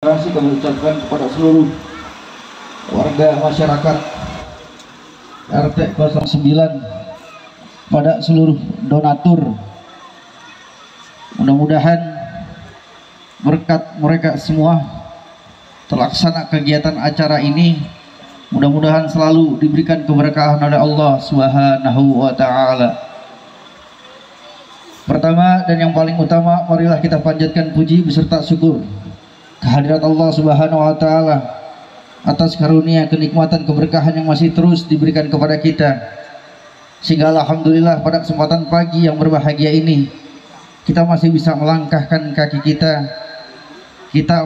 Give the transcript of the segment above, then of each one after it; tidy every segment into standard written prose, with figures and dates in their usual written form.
Kami ucapkan kepada seluruh warga masyarakat RT 09, pada seluruh donatur, mudah-mudahan berkat mereka semua terlaksana kegiatan acara ini, mudah-mudahan selalu diberikan keberkahan oleh Allah Subhanahu wa Ta'ala. Pertama dan yang paling utama, marilah kita panjatkan puji beserta syukur kehadirat Allah Subhanahu wa Ta'ala atas karunia, kenikmatan, keberkahan yang masih terus diberikan kepada kita, sehingga alhamdulillah pada kesempatan pagi yang berbahagia ini kita masih bisa melangkahkan kaki kita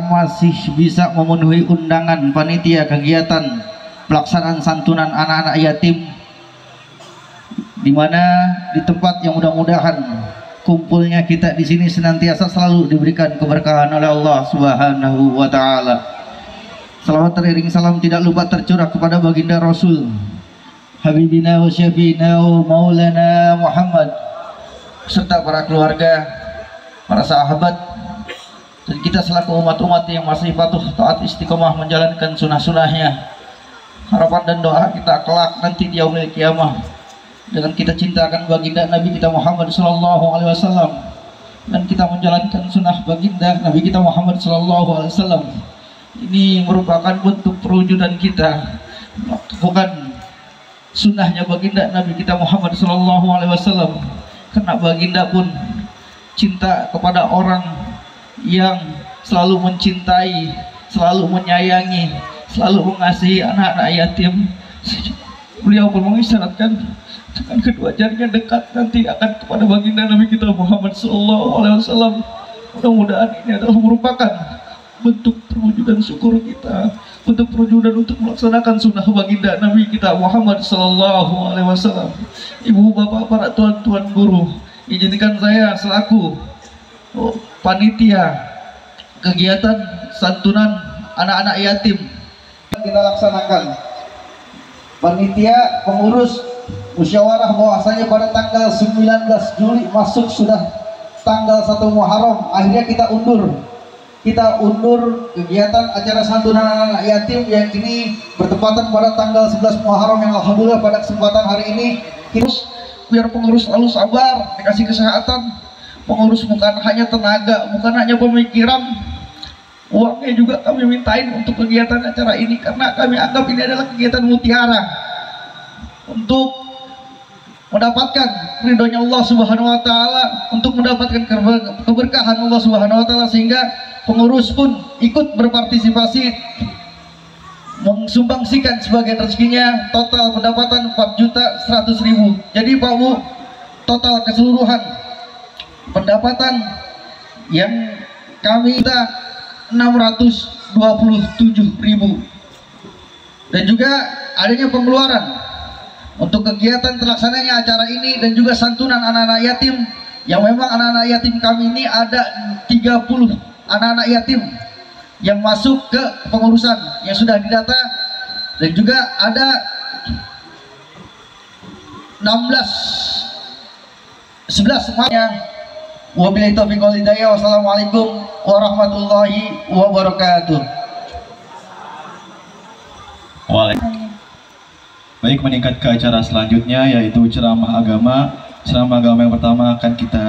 masih bisa memenuhi undangan panitia kegiatan pelaksanaan santunan anak-anak yatim, di mana di tempat yang mudah-mudahan kumpulnya kita di sini senantiasa selalu diberikan keberkahan oleh Allah Subhanahu wa Ta'ala. Salawat teriring salam tidak lupa tercurah kepada baginda Rasul Habibina wa Syafiina wa Maulana Muhammad, serta para keluarga, para sahabat, dan kita selaku umat-umat yang masih patuh taat istiqomah menjalankan sunnah-sunnahnya. Harapan dan doa kita kelak nanti di yaumil qiyamah dengan kita cintakan baginda Nabi kita Muhammad Sallallahu Alaihi Wasallam, dan kita menjalankan sunnah baginda Nabi kita Muhammad Sallallahu Alaihi Wasallam. Ini merupakan bentuk perwujudan kita melakukan sunnahnya baginda Nabi kita Muhammad Sallallahu Alaihi Wasallam, karena baginda pun cinta kepada orang yang selalu mencintai, selalu menyayangi, selalu mengasihi anak-anak yatim. Beliau pun mengisyaratkan dengan kedua jarinya dekat nanti akan kepada baginda Nabi kita Muhammad Sallallahu Alaihi Wasallam. Mudah-mudahan ini adalah merupakan bentuk perwujudan syukur kita, bentuk perwujudan untuk melaksanakan sunnah baginda Nabi kita Muhammad Sallallahu Alaihi Wasallam. Ibu, bapak, para tuan-tuan guru, izinkan saya selaku panitia kegiatan santunan anak-anak yatim kita laksanakan. Panitia pengurus musyawarah bahwasanya pada tanggal 19 Juli masuk sudah tanggal 1 Muharram, akhirnya kita undur kegiatan acara santunan anak-anak yatim yang ini bertepatan pada tanggal 11 Muharram, yang alhamdulillah pada kesempatan hari ini kita biar pengurus selalu sabar, dikasih kesehatan. Pengurus bukan hanya tenaga, bukan hanya pemikiran, uangnya juga kami mintain untuk kegiatan acara ini, karena kami anggap ini adalah kegiatan mutiara untuk mendapatkan ridhonya Allah Subhanahu wa Ta'ala, untuk mendapatkan keberkahan Allah Subhanahu wa Ta'ala, sehingga pengurus pun ikut berpartisipasi mensumbangsikan sebagian rezekinya. Total pendapatan 4.100.000. Jadi Pak Bu, total keseluruhan pendapatan yang kami kita 627.000, dan juga adanya pengeluaran untuk kegiatan terlaksananya acara ini dan juga santunan anak-anak yatim, yang memang anak-anak yatim kami ini ada 30 anak-anak yatim yang masuk ke pengurusan yang sudah didata, dan juga ada 11 semuanya. Wabillahi taufiq wal hidayah. Wassalamualaikum warahmatullahi wabarakatuh. Baik, meningkat ke acara selanjutnya, yaitu ceramah agama. Ceramah agama yang pertama akan kita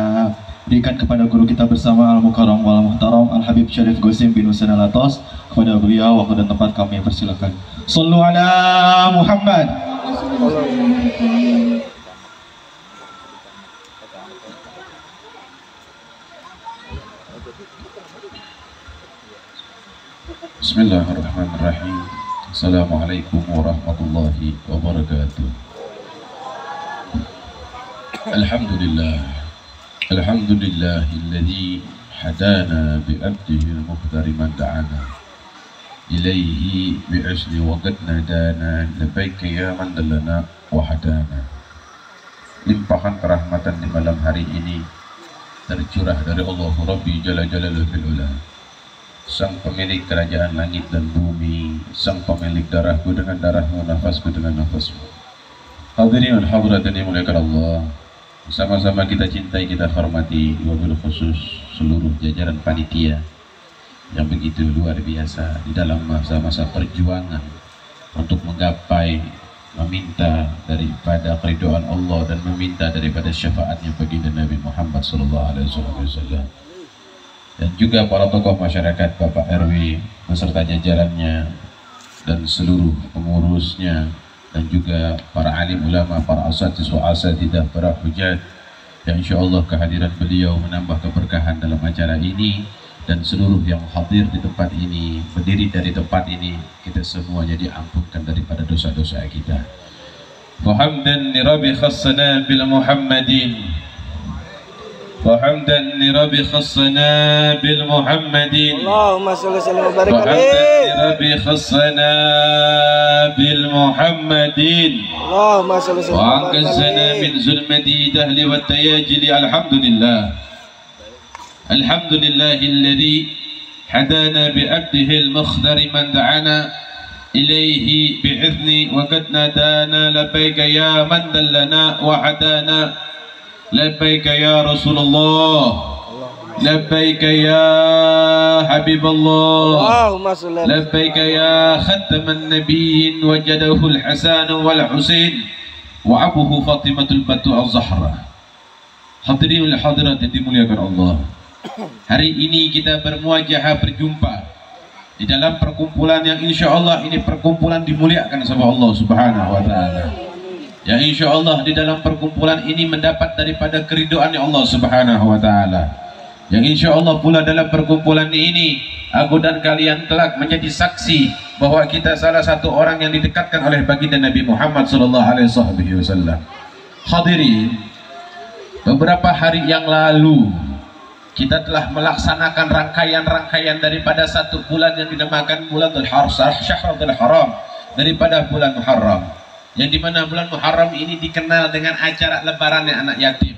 berikan kepada guru kita bersama Al-Mukarram wal Muhtaram Al-Habib Syarif Gosim bin Husain Al-Atas. Kepada beliau waktu dan tempat kami persilakan. Sallu ala Muhammad. Bismillahirrahmanirrahim. Assalamualaikum warahmatullahi wabarakatuh. Alhamdulillahilladzi hadana bi'abdihi al-muhtari man da'ana ilaihi bi'asli wa qad nadana labbaika ya man dallana wa hadana. Limpahan kerahmatan di malam hari ini tercurah dari Allah Rabbi Jalla Jalaluhu fil ula, Sang pemilik kerajaan langit dan bumi, Sang pemilik darahku dengan darahmu, nafasku dengan nafasmu. Hadirin dan hadirat yang dimuliakan Allah, sama-sama kita cintai, kita hormati, wabil khusus seluruh jajaran panitia yang begitu luar biasa di dalam masa-masa perjuangan untuk menggapai, meminta daripada keridhaan Allah dan meminta daripada syafaatnya baginda Nabi Muhammad SAW, dan juga para tokoh masyarakat, Bapak RW beserta jajarannya dan seluruh pengurusnya, dan juga para alim ulama, para asatidz wa asatidah, para hujat, yang insyaallah kehadiran beliau menambah keberkahan dalam acara ini. Dan seluruh yang hadir di tempat ini, berdiri dari tempat ini, kita semuanya diampunkan daripada dosa-dosa kita. Wa hamdan li rabbi khassana bil Muhammadin, wa hamdan li rabbi khassana bil Muhammadin, Allahumma shalli wa sallim wa barik wa hamdan li alaihi. rabbi khassana bil Muhammadin, Allahumma shalli wa sallim wa wa barik anqazana alaihi. min zulmati dahli wa tayajili. Alhamdulillah. الحمد لله الذي هدانا بعبده المخضر من دعانا إليه بإذنه وقد نادانا لبيك يا من دلنا وهدانا لبيك يا رسول الله لبيك يا حبيب الله Allahumma shalli ala لبيك يا ختم النبيين وجده الحسن والحسين وأبوه فاطمة البتول الزهراء. Hadirin wal hadirat yang dimuliakan Allah, hari ini kita berjumpa di dalam perkumpulan yang insya Allah ini perkumpulan dimuliakan sama Allah Subhanahu wa Ta'ala, yang insya Allah di dalam perkumpulan ini mendapat daripada keridhaan Allah Subhanahu wa Ta'ala, yang insya Allah pula dalam perkumpulan ini aku dan kalian kelak menjadi saksi bahwa kita salah satu orang yang didekatkan oleh baginda Nabi Muhammad SAW. Hadirin, beberapa hari yang lalu kita telah melaksanakan rangkaian-rangkaian daripada satu bulan yang dinamakan Bulanul Syahrul Haram, daripada bulan Muharram, yang dimana bulan Muharram ini dikenal dengan acara lebarannya anak yatim.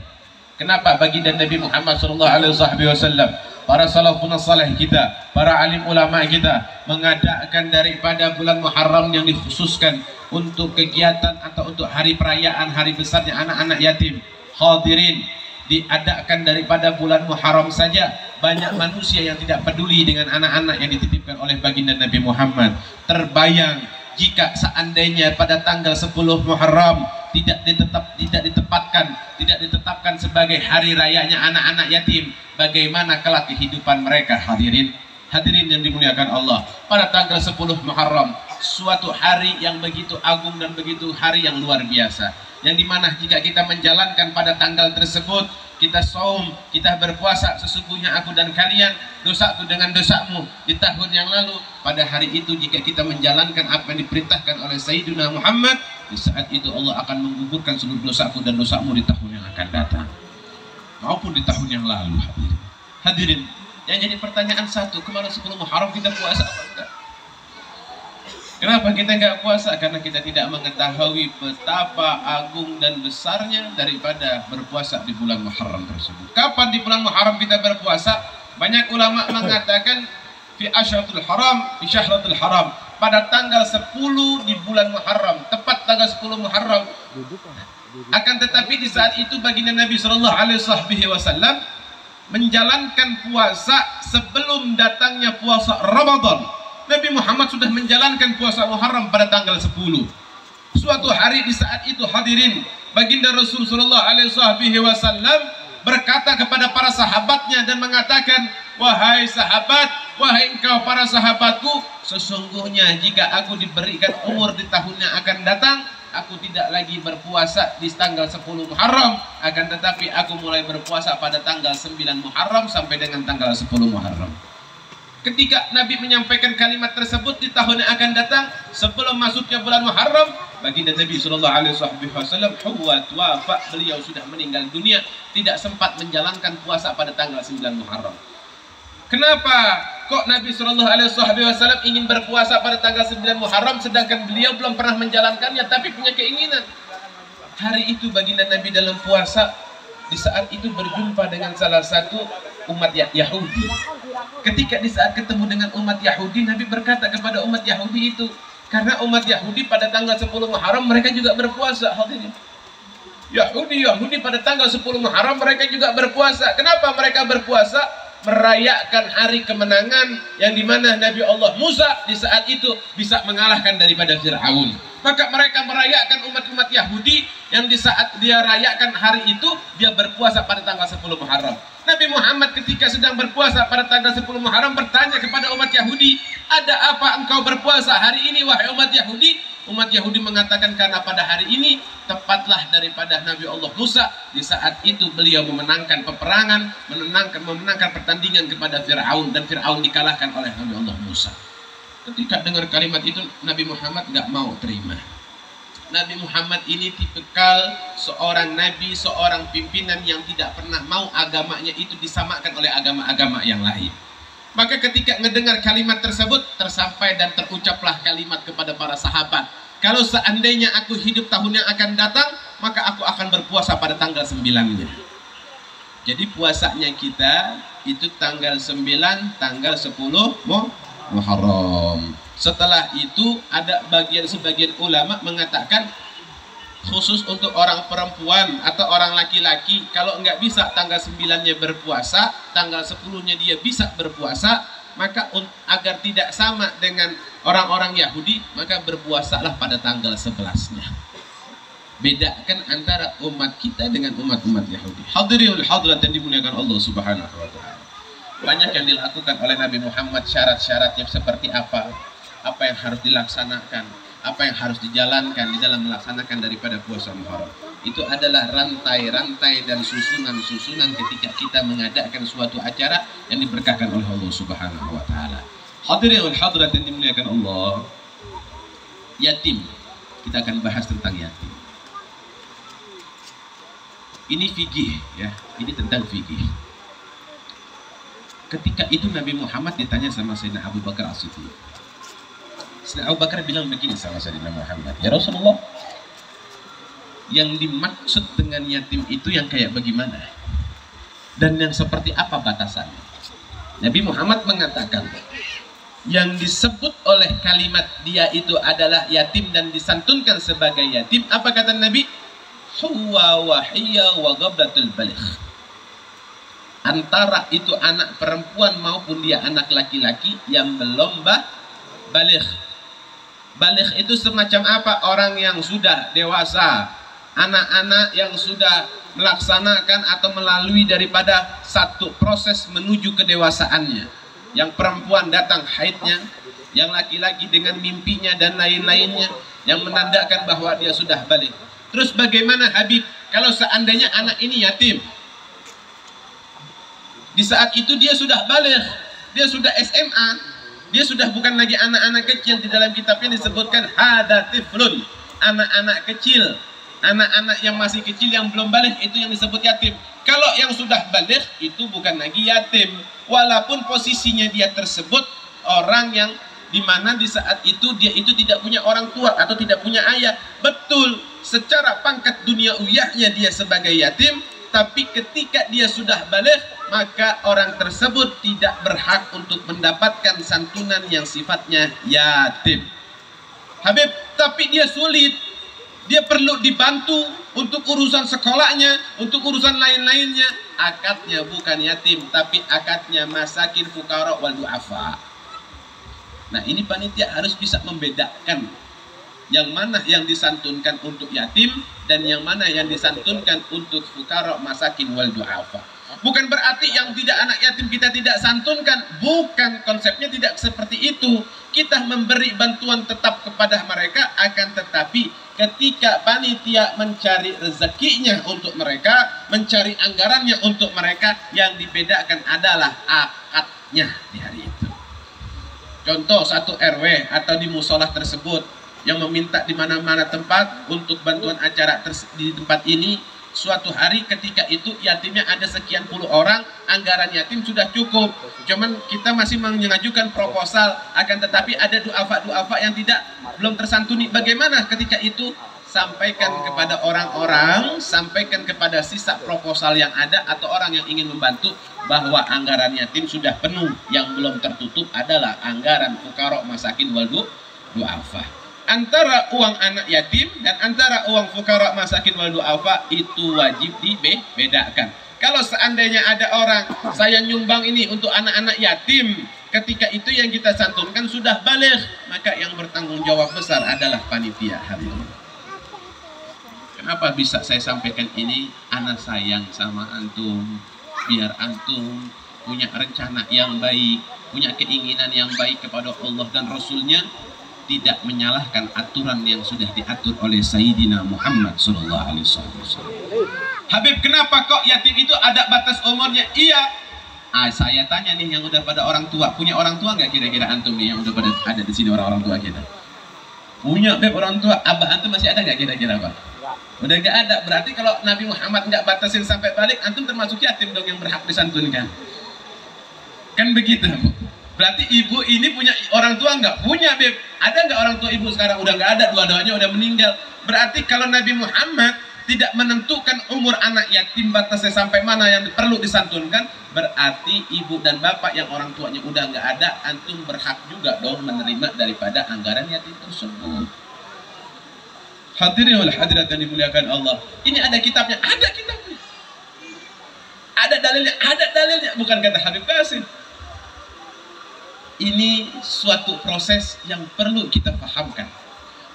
Kenapa? Baginda Nabi Muhammad SAW, para salafun salih kita, para alim ulama kita mengadakan daripada bulan Muharram yang dikhususkan untuk kegiatan atau untuk hari perayaan hari besarnya anak-anak yatim. Hadirin, diadakan daripada bulan Muharram saja banyak manusia yang tidak peduli dengan anak-anak yang dititipkan oleh baginda Nabi Muhammad. Terbayang jika seandainya pada tanggal 10 Muharram tidak ditetapkan sebagai hari rayanya anak-anak yatim, bagaimana kelak kehidupan mereka. Hadirin yang dimuliakan Allah, pada tanggal 10 Muharram suatu hari yang begitu agung dan begitu hari yang luar biasa, yang dimana jika kita menjalankan pada tanggal tersebut, kita saum, kita berpuasa, sesungguhnya aku dan kalian dosaku dengan dosamu di tahun yang lalu. Pada hari itu jika kita menjalankan apa yang diperintahkan oleh Sayyidina Muhammad, di saat itu Allah akan menggugurkan seluruh dosaku dan dosamu di tahun yang akan datang maupun di tahun yang lalu. Hadirin, yang jadi pertanyaan satu, kemana 10 Muharram kita puasa apa enggak? Kenapa kita nggak puasa? Karena kita tidak mengetahui betapa agung dan besarnya daripada berpuasa di bulan Muharram tersebut. Kapan di bulan Muharram kita berpuasa? Banyak ulama mengatakan fi asyratul haram, fi syahrul haram, pada tanggal 10 di bulan Muharram, tepat tanggal 10 Muharram. Akan tetapi di saat itu baginda Nabi SAW menjalankan puasa sebelum datangnya puasa Ramadan. Nabi Muhammad sudah menjalankan puasa Muharram pada tanggal 10. Suatu hari di saat itu, hadirin, baginda Rasulullah SAW berkata kepada para sahabatnya dan mengatakan, wahai sahabat, wahai engkau para sahabatku, sesungguhnya jika aku diberikan umur di tahun yang akan datang, aku tidak lagi berpuasa di tanggal 10 Muharram, akan tetapi aku mulai berpuasa pada tanggal 9 Muharram sampai dengan tanggal 10 Muharram. Ketika Nabi menyampaikan kalimat tersebut di tahun yang akan datang, sebelum masuknya bulan Muharram, baginda Nabi SAW wafat, beliau sudah meninggal dunia, tidak sempat menjalankan puasa pada tanggal 9 Muharram. Kenapa kok Nabi SAW ingin berpuasa pada tanggal 9 Muharram sedangkan beliau belum pernah menjalankannya, tapi punya keinginan? Hari itu baginda Nabi dalam puasa, di saat itu berjumpa dengan salah satu umat Yahudi. Ketika di saat ketemu dengan umat Yahudi, Nabi berkata kepada umat Yahudi itu, karena umat Yahudi pada tanggal 10 Muharram mereka juga berpuasa. Yahudi pada tanggal 10 Muharram mereka juga berpuasa. Kenapa mereka berpuasa? merayakan hari kemenangan yang dimana Nabi Allah Musa di saat itu bisa mengalahkan daripada Fir'aun. Maka mereka merayakan umat-umat Yahudi yang di saat dia rayakan hari itu dia berpuasa pada tanggal 10 Muharram. Nabi Muhammad ketika sedang berpuasa pada tanggal 10 Muharram bertanya kepada umat Yahudi, ada apa engkau berpuasa hari ini wahai umat Yahudi? Umat Yahudi mengatakan karena pada hari ini tepatlah daripada Nabi Allah Musa di saat itu beliau memenangkan peperangan, memenangkan pertandingan kepada Fir'aun dan Fir'aun dikalahkan oleh Nabi Allah Musa. Ketika dengar kalimat itu Nabi Muhammad nggak mau terima. Nabi Muhammad ini tipikal seorang nabi, seorang pimpinan yang tidak pernah mau agamanya itu disamakan oleh agama-agama yang lain. Maka ketika mendengar kalimat tersebut tersampai dan terucaplah kalimat kepada para sahabat, kalau seandainya aku hidup tahun yang akan datang, maka aku akan berpuasa pada tanggal 9-nya. Jadi puasanya kita itu tanggal 9, tanggal 10 Muharram. Setelah itu ada sebagian ulama mengatakan khusus untuk orang perempuan atau orang laki-laki, kalau nggak bisa tanggal 9-nya berpuasa, tanggal 10-nya dia bisa berpuasa, maka agar tidak sama dengan orang-orang Yahudi, maka berpuasalah pada tanggal 11-nya. Bedakan antara umat kita dengan umat-umat Yahudi. Hadirin hadirat yang dimuliakan Allah Subhanahu wa taala. Banyak yang dilakukan oleh Nabi Muhammad, syarat-syaratnya seperti apa yang harus dilaksanakan, apa yang harus dijalankan di dalam melaksanakan daripada puasa Muharram. Itu adalah rantai-rantai dan susunan-susunan ketika kita mengadakan suatu acara yang diberkahkan oleh Allah Subhanahu wa taala. Hadirin hadirat yang dimuliakan Allah. Yatim. Kita akan bahas tentang yatim. Ini fikih ya, ini tentang fikih. Ketika itu Nabi Muhammad ditanya sama Sayyidina Abu Bakar As-Siddiq. Sayyidina Abu Bakar bilang begini sama Sayyidina Muhammad, ya Rasulullah, yang dimaksud dengan yatim itu yang kayak bagaimana? Dan yang seperti apa batasannya? Nabi Muhammad mengatakan, yang disebut oleh kalimat dia itu adalah yatim dan disantunkan sebagai yatim, apa kata Nabi? Huwa wahiyya wa ghablatul baligh. Antara itu anak perempuan maupun dia anak laki-laki yang belum baligh. Baligh itu semacam apa? Orang yang sudah dewasa, anak-anak yang sudah melaksanakan atau melalui daripada satu proses menuju kedewasaannya. Yang perempuan datang haidnya, yang laki-laki dengan mimpinya dan lain-lainnya, yang menandakan bahwa dia sudah baligh. Terus bagaimana Habib kalau seandainya anak ini yatim? Di saat itu dia sudah baligh, dia sudah SMA, dia sudah bukan lagi anak-anak kecil. Di dalam kitabnya disebutkan hadatiflun, anak-anak kecil, anak-anak yang masih kecil yang belum baligh itu yang disebut yatim. Kalau yang sudah baligh itu bukan lagi yatim, walaupun posisinya dia tersebut orang yang dimana di saat itu dia itu tidak punya orang tua atau tidak punya ayah. Betul, secara pangkat duniawiyahnya dia sebagai yatim, tapi ketika dia sudah baligh maka orang tersebut tidak berhak untuk mendapatkan santunan yang sifatnya yatim. Habib, tapi dia sulit, dia perlu dibantu untuk urusan sekolahnya, untuk urusan lain-lainnya. Akadnya bukan yatim, tapi akadnya masakin, fuqara wal du'afa. Nah, ini panitia harus bisa membedakan yang mana yang disantunkan untuk yatim dan yang mana yang disantunkan untuk fuqara, masakin wal du'afa. Bukan berarti yang tidak anak yatim kita tidak santunkan, bukan, konsepnya tidak seperti itu. Kita memberi bantuan tetap kepada mereka, akan tetapi ketika panitia mencari rezekinya untuk mereka, mencari anggarannya untuk mereka, yang dibedakan adalah akadnya di hari itu. Contoh satu RW atau di musola tersebut yang meminta di mana-mana tempat untuk bantuan acara di tempat ini, suatu hari ketika itu yatimnya ada sekian puluh orang, anggaran yatim sudah cukup, cuman kita masih mengajukan proposal, akan tetapi ada duafa yang belum tersantuni. Bagaimana ketika itu? Sampaikan kepada orang-orang, sampaikan kepada sisa proposal yang ada atau orang yang ingin membantu bahwa anggaran yatim sudah penuh, yang belum tertutup adalah anggaran fuqara, masakin wal du'afa. Antara uang anak yatim dan antara uang fuqara, masakin wal du'afa itu wajib dibedakan. Kalau seandainya ada orang saya nyumbang ini untuk anak-anak yatim, ketika itu yang kita santunkan sudah balik, maka yang bertanggung jawab besar adalah panitia hari ini. Kenapa bisa saya sampaikan ini? Ana sayang sama antum, biar antum punya rencana yang baik, punya keinginan yang baik kepada Allah dan Rasulnya, tidak menyalahkan aturan yang sudah diatur oleh Sayyidina Muhammad SAW. Habib, kenapa kok yatim itu ada batas umurnya? Iya. Saya tanya nih yang udah pada orang tua, punya orang tua nggak kira-kira antum nih yang udah pada ada di sini orang-orang tua kita? Punya, Beb, orang tua. Abah antum masih ada nggak kira-kira, Pak? Udah nggak ada. Berarti kalau Nabi Muhammad nggak batasin sampai balik, antum termasuk yatim dong yang berhak disantunkan. Kan begitu, Bu. Berarti ibu ini punya orang tua nggak? Punya, Beb. Ada nggak orang tua ibu sekarang? Udah nggak ada, dua-duanya udah meninggal. Berarti kalau Nabi Muhammad tidak menentukan umur anak yatim batasnya sampai mana yang perlu disantunkan, berarti ibu dan bapak yang orang tuanya udah nggak ada, antum berhak juga dong menerima daripada anggaran yatim tersebut. Hadirin wal hadirat yang dimuliakan Allah, ini ada kitabnya, ada kitabnya, ada dalilnya, bukan kata Habib Qasim. Ini suatu proses yang perlu kita pahamkan.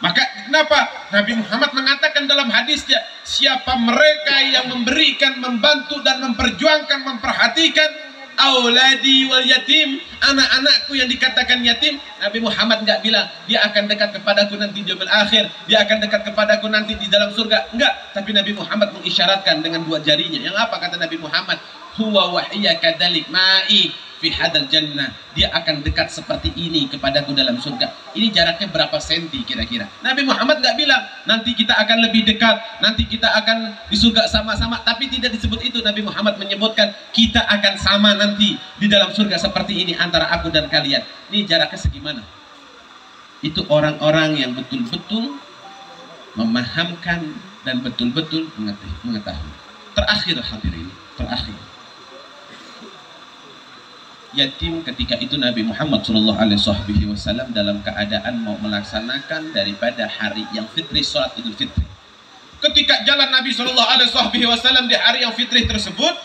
Maka kenapa Nabi Muhammad mengatakan dalam hadisnya, siapa mereka yang memberikan, membantu dan memperjuangkan, memperhatikan auladi wal yatim, anak-anakku yang dikatakan yatim, Nabi Muhammad nggak bilang dia akan dekat kepadaku nanti di yaumil akhir, dia akan dekat kepadaku nanti di dalam surga, enggak. Tapi Nabi Muhammad mengisyaratkan dengan dua jarinya. Yang apa kata Nabi Muhammad? Huwa wahiyya kadalik ma'i fi hadal jannah, dia akan dekat seperti ini kepadaku dalam surga. Ini jaraknya berapa senti kira-kira? Nabi Muhammad nggak bilang nanti kita akan lebih dekat, nanti kita akan di surga sama-sama, tapi tidak disebut itu. Nabi Muhammad menyebutkan kita akan sama nanti di dalam surga seperti ini antara aku dan kalian. Ini jaraknya segimana? Itu orang-orang yang betul-betul memahamkan dan betul-betul mengetahui. Terakhir hadirin, terakhir, yatim ketika itu Nabi Muhammad SAW dalam keadaan mau melaksanakan daripada hari yang fitri, sholat Idul Fitri. Ketika jalan Nabi SAW di hari yang fitri tersebut,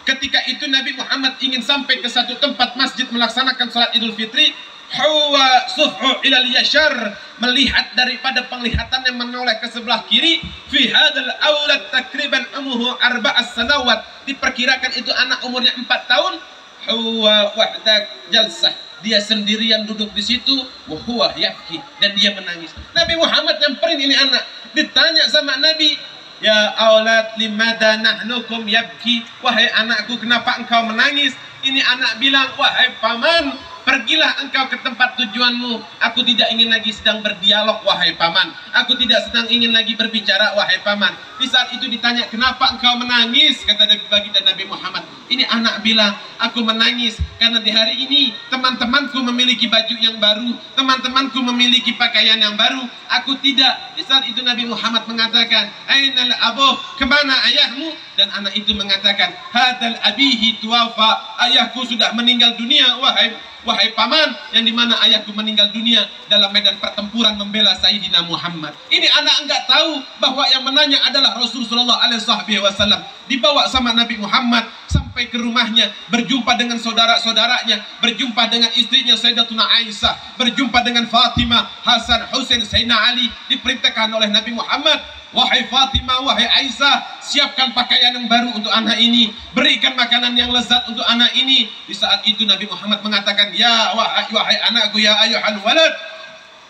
ketika itu Nabi Muhammad ingin sampai ke satu tempat masjid melaksanakan sholat Idul Fitri. Hawa suf'u ilal yashar, melihat daripada penglihatan yang menoleh ke sebelah kiri. Fi hadal aulad takriban umuhu arba'as sanawat, diperkirakan itu anak umurnya 4 tahun. Huwa wahdak jalsah, dia sendirian duduk di situ. Wahuwa yabki, dan dia menangis. Nabi Muhammad nyamperin ini anak, ditanya sama Nabi, ya aulad limada nahnukum yabki, wahai anakku kenapa engkau menangis? Ini anak bilang, wahai paman, pergilah engkau ke tempat tujuanmu. Aku tidak ingin lagi sedang berdialog, wahai paman. Aku tidak sedang ingin lagi berbicara, wahai paman. Di saat itu ditanya, kenapa engkau menangis? Kata baginda Nabi Muhammad, ini anak bilang, aku menangis karena di hari ini teman-temanku memiliki baju yang baru, teman-temanku memiliki pakaian yang baru, aku tidak. Di saat itu Nabi Muhammad mengatakan, ainal abuh, kemana ayahmu? Dan anak itu mengatakan, hadal abihi tuwafa, ayahku sudah meninggal dunia, wahai paman, yang dimana ayahku meninggal dunia dalam medan pertempuran membela Sayyidina Muhammad. Ini anak enggak tahu bahwa yang menanya adalah Rasulullah SAW. Dibawa sama Nabi Muhammad sampai ke rumahnya, berjumpa dengan saudara-saudaranya, berjumpa dengan istrinya Sayyidatuna Aisyah, berjumpa dengan Fatimah, Hasan, Husain, Sayyidina Ali. Diperintahkan oleh Nabi Muhammad, wahai Fatimah, wahai Aisyah, siapkan pakaian yang baru untuk anak ini, berikan makanan yang lezat untuk anak ini. Di saat itu Nabi Muhammad mengatakan, ya wahai anakku, ya ayyuhal walad,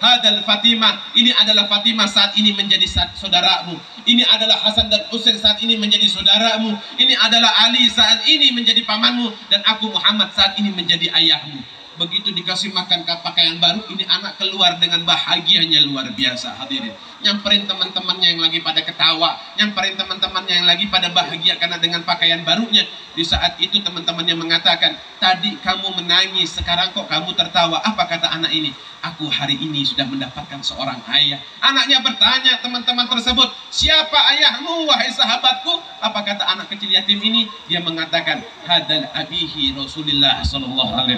hadal Fatimah, ini adalah Fatimah saat ini menjadi saudaramu, ini adalah Hasan dan Husain saat ini menjadi saudaramu, ini adalah Ali saat ini menjadi pamanmu, dan aku Muhammad saat ini menjadi ayahmu. Begitu dikasih makan pakaian baru, ini anak keluar dengan bahagianya luar biasa hadirin. Nyamperin teman-temannya yang lagi pada ketawa, nyamperin teman-temannya yang lagi pada bahagia karena dengan pakaian barunya. Di saat itu teman-temannya mengatakan, tadi kamu menangis, sekarang kok kamu tertawa. Apa kata anak ini? Aku hari ini sudah mendapatkan seorang ayah. Anaknya bertanya, teman-teman tersebut, siapa ayahmu wahai sahabatku? Apa kata anak kecil yatim ini? Dia mengatakan, hadal abihi Rasulullah SAW.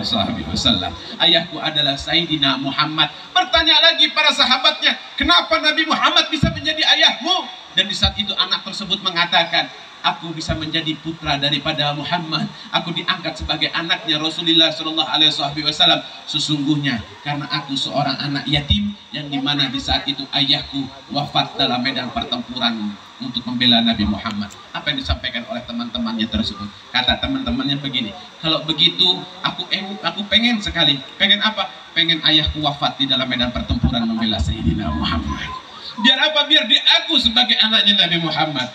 Ayahku adalah Sayyidina Muhammad. Bertanya lagi para sahabatnya, kenapa Nabi Muhammad bisa menjadi ayahmu? Dan di saat itu anak tersebut mengatakan, aku bisa menjadi putra daripada Muhammad, aku diangkat sebagai anaknya Rasulullah Shallallahu Alaihi Wasallam. Sesungguhnya karena aku seorang anak yatim yang dimana di saat itu ayahku wafat dalam medan pertempuran untuk membela Nabi Muhammad. Apa yang disampaikan oleh teman-temannya tersebut? Kata teman-temannya begini, kalau begitu aku pengen sekali, pengen apa? Pengen ayahku wafat di dalam medan pertempuran membela Sayyidina Muhammad. Biar apa? Biar di aku sebagai anaknya Nabi Muhammad.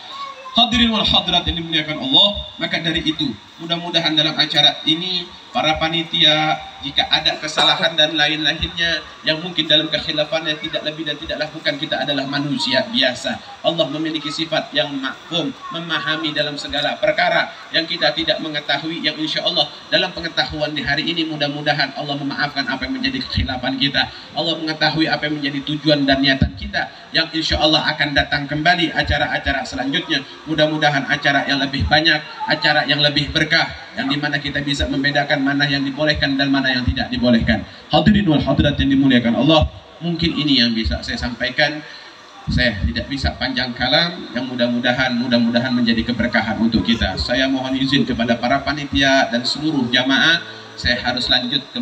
Hadirin wal hadirat yang dimuliakan Allah, maka dari itu mudah-mudahan dalam acara ini para panitia jika ada kesalahan dan lain-lainnya yang mungkin dalam kekhilafannya tidak lebih dan tidak lakukan, kita adalah manusia biasa. Allah memiliki sifat yang mafhum, memahami dalam segala perkara yang kita tidak mengetahui, yang insya Allah dalam pengetahuan di hari ini mudah-mudahan Allah memaafkan apa yang menjadi kekhilafan kita. Allah mengetahui apa yang menjadi tujuan dan niatan kita yang insya Allah akan datang kembali acara-acara selanjutnya. Mudah-mudahan acara yang lebih banyak, acara yang lebih berkah, yang dimana kita bisa membedakan mana yang dibolehkan dan mana yang tidak dibolehkan. Hadirin wal hadirat yang dimuliakan Allah, mungkin ini yang bisa saya sampaikan. Saya tidak bisa panjang kalam, yang mudah-mudahan menjadi keberkahan untuk kita. Saya mohon izin kepada para panitia dan seluruh jamaah, saya harus lanjut ke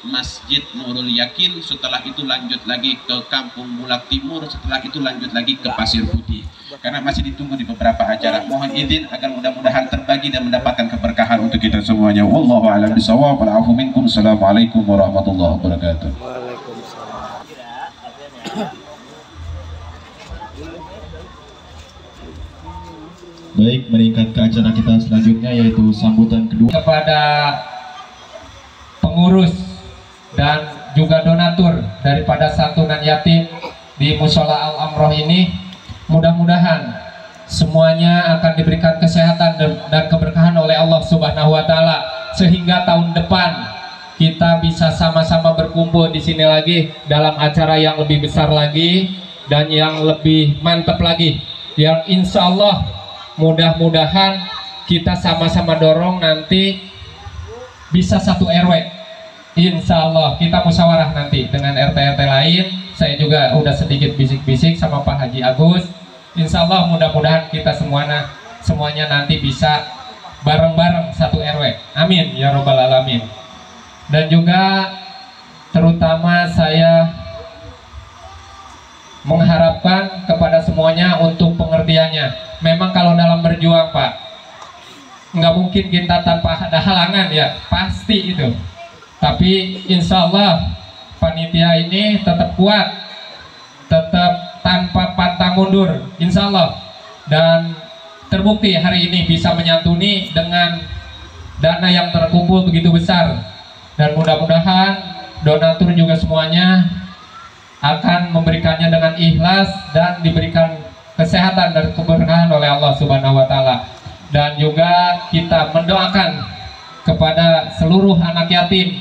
Masjid Nurul Yakin, setelah itu lanjut lagi ke Kampung Bulak Timur, setelah itu lanjut lagi ke Pasir Putih, karena masih ditunggu di beberapa acara. Mohon izin agar mudah-mudahan terbagi dan mendapatkan keberkahan untuk kita semuanya. Wallahu a'lam bishawab. Wal 'afu minkum. Assalamualaikum warahmatullahi wabarakatuh. Baik, meningkat ke acara kita selanjutnya yaitu sambutan kedua kepada pengurus dan juga donatur daripada santunan yatim di Mushola Al-Amroh ini. Mudah-mudahan semuanya akan diberikan kesehatan dan keberkahan oleh Allah Subhanahu wa taala, sehingga tahun depan kita bisa sama-sama berkumpul di sini lagi dalam acara yang lebih besar lagi dan yang lebih mantap lagi, yang insya Allah mudah-mudahan kita sama-sama dorong nanti bisa satu RW. Insya Allah kita musyawarah nanti dengan RT-RT lain. Saya juga udah sedikit bisik-bisik sama Pak Haji Agus. Insya Allah mudah-mudahan kita semuanya nanti bisa bareng-bareng satu RW. Amin ya robbal alamin. Dan juga terutama saya mengharapkan kepada semuanya untuk pengertiannya. Memang kalau dalam berjuang Pak, nggak mungkin kita tanpa ada halangan ya, pasti itu. Tapi insya Allah panitia ini tetap kuat, tetap tanpa pantang mundur, insya Allah. Dan terbukti hari ini bisa menyantuni dengan dana yang terkumpul begitu besar. Dan mudah-mudahan donatur juga semuanya akan memberikannya dengan ikhlas dan diberikan kesehatan dan keberkahan oleh Allah Subhanahu wa taala. Dan juga kita mendoakan kepada seluruh anak yatim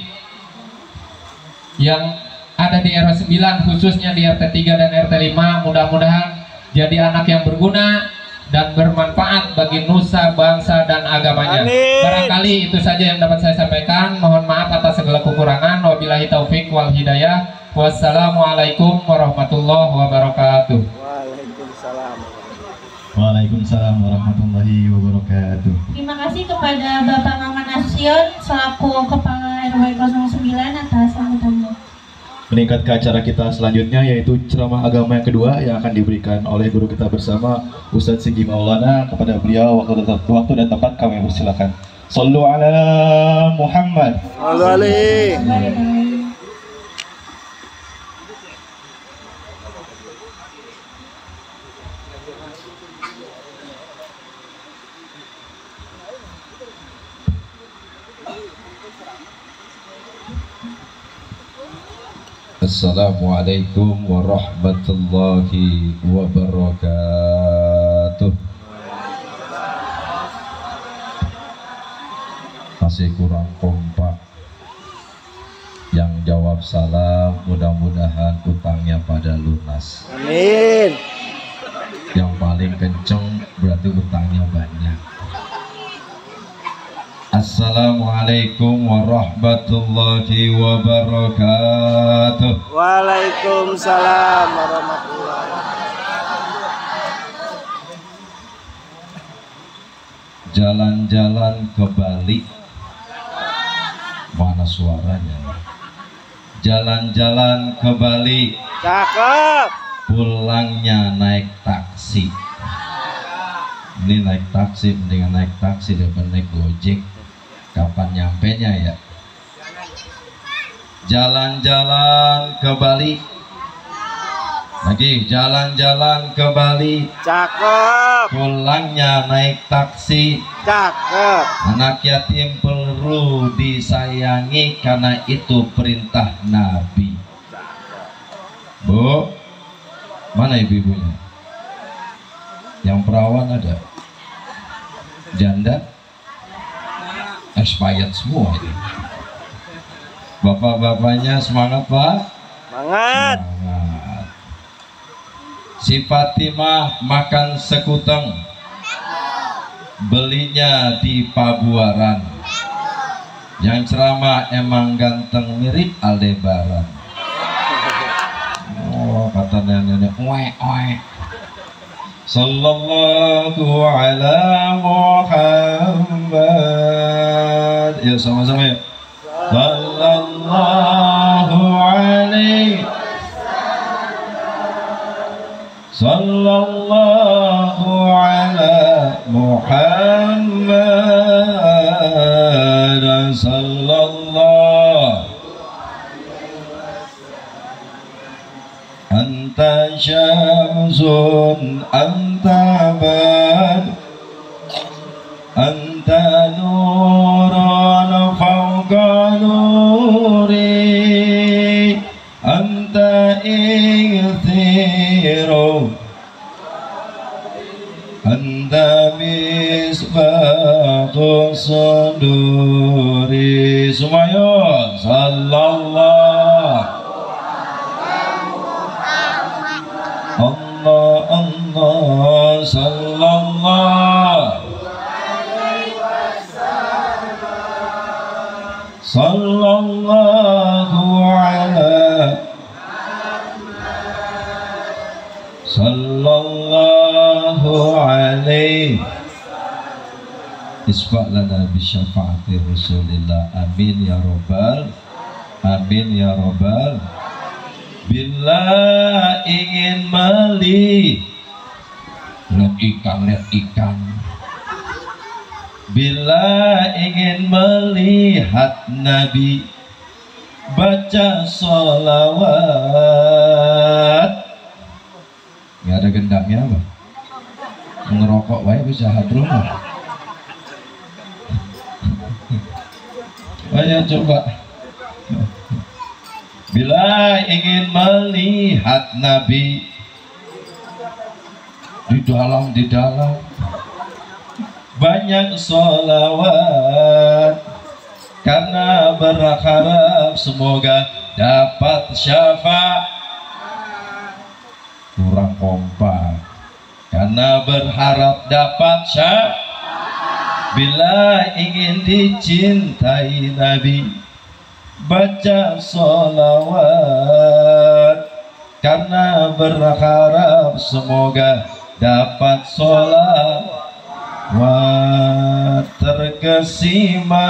yang ada di RW 9, khususnya di RT 3 dan RT 5, mudah-mudahan jadi anak yang berguna dan bermanfaat bagi nusa, bangsa, dan agamanya. Amin. Barangkali itu saja yang dapat saya sampaikan. Mohon maaf atas segala kekurangan. Wabillahi taufik wal hidayah. Wassalamualaikum warahmatullahi wabarakatuh. Waalaikumsalam. Waalaikumsalam warahmatullahi wabarakatuh. Terima kasih kepada Bapak Maman Nasution selaku Kepala RW 09 atas sambutannya. Meningkat ke acara kita selanjutnya yaitu ceramah agama yang kedua yang akan diberikan oleh guru kita bersama Ustadz Sigi Maulana. Kepada beliau waktu dan tempat kami persilakan. Sallu ala Muhammad. Assalamualaikum warahmatullahi wabarakatuh. Masih kurang kompak. Yang jawab salam, mudah-mudahan utangnya pada lunas. Amin. Yang paling kenceng berarti utangnya banyak. Assalamualaikum warahmatullahi wabarakatuh. Waalaikumsalam warahmatullahi wabarakatuh. Jalan-jalan ke Bali. Mana suaranya? Jalan-jalan ke Bali. Cakep. Pulangnya naik taksi. Ini naik taksi, mendingan naik taksi daripada naik Gojek. Kapan nyampenya ya? Jalan-jalan ke Bali. Lagi jalan-jalan ke Bali. Cakep. Pulangnya naik taksi. Cakep. Anak yatim perlu disayangi karena itu perintah Nabi. Bu, mana ibu-ibunya? Yang perawan ada? Janda? Expired semua ini. Bapak-bapaknya semangat Pak? Semangat. Semangat. Si Fatimah makan sekuteng, belinya di Pabuaran. Yang ceramah emang ganteng mirip Aldebaran. Oh, kata nenek, oe. Sallallahu ala Muhammad. Ya sama-sama ya. Sallallahu alaihi. Sallallahu ala Muhammad. Sallallahu. Anta syamsun, anta bad, anta nurun fawqa nuri, anta ightiru, anta misbaqu suduri. Semuanya sallallahu. Allah Allah sallallahu sallallahu ala sallallahu alaihi isfa' lana bi syafaati Rasulillah. Amin ya rabbal, amin ya rabbal. Bila ingin lihat ikan. Bila ingin melihat Nabi, baca sholawat. Nggak ada gendangnya apa? Ngerokok wae bisa hadroh. Ayo coba. Bila ingin melihat Nabi di dalam banyak sholawat, karena berharap semoga dapat syafaat. Kurang kompak. Karena berharap dapat syafaat. Bila ingin dicintai Nabi, baca sholawat, karena berharap semoga dapat sholawat. Terkesima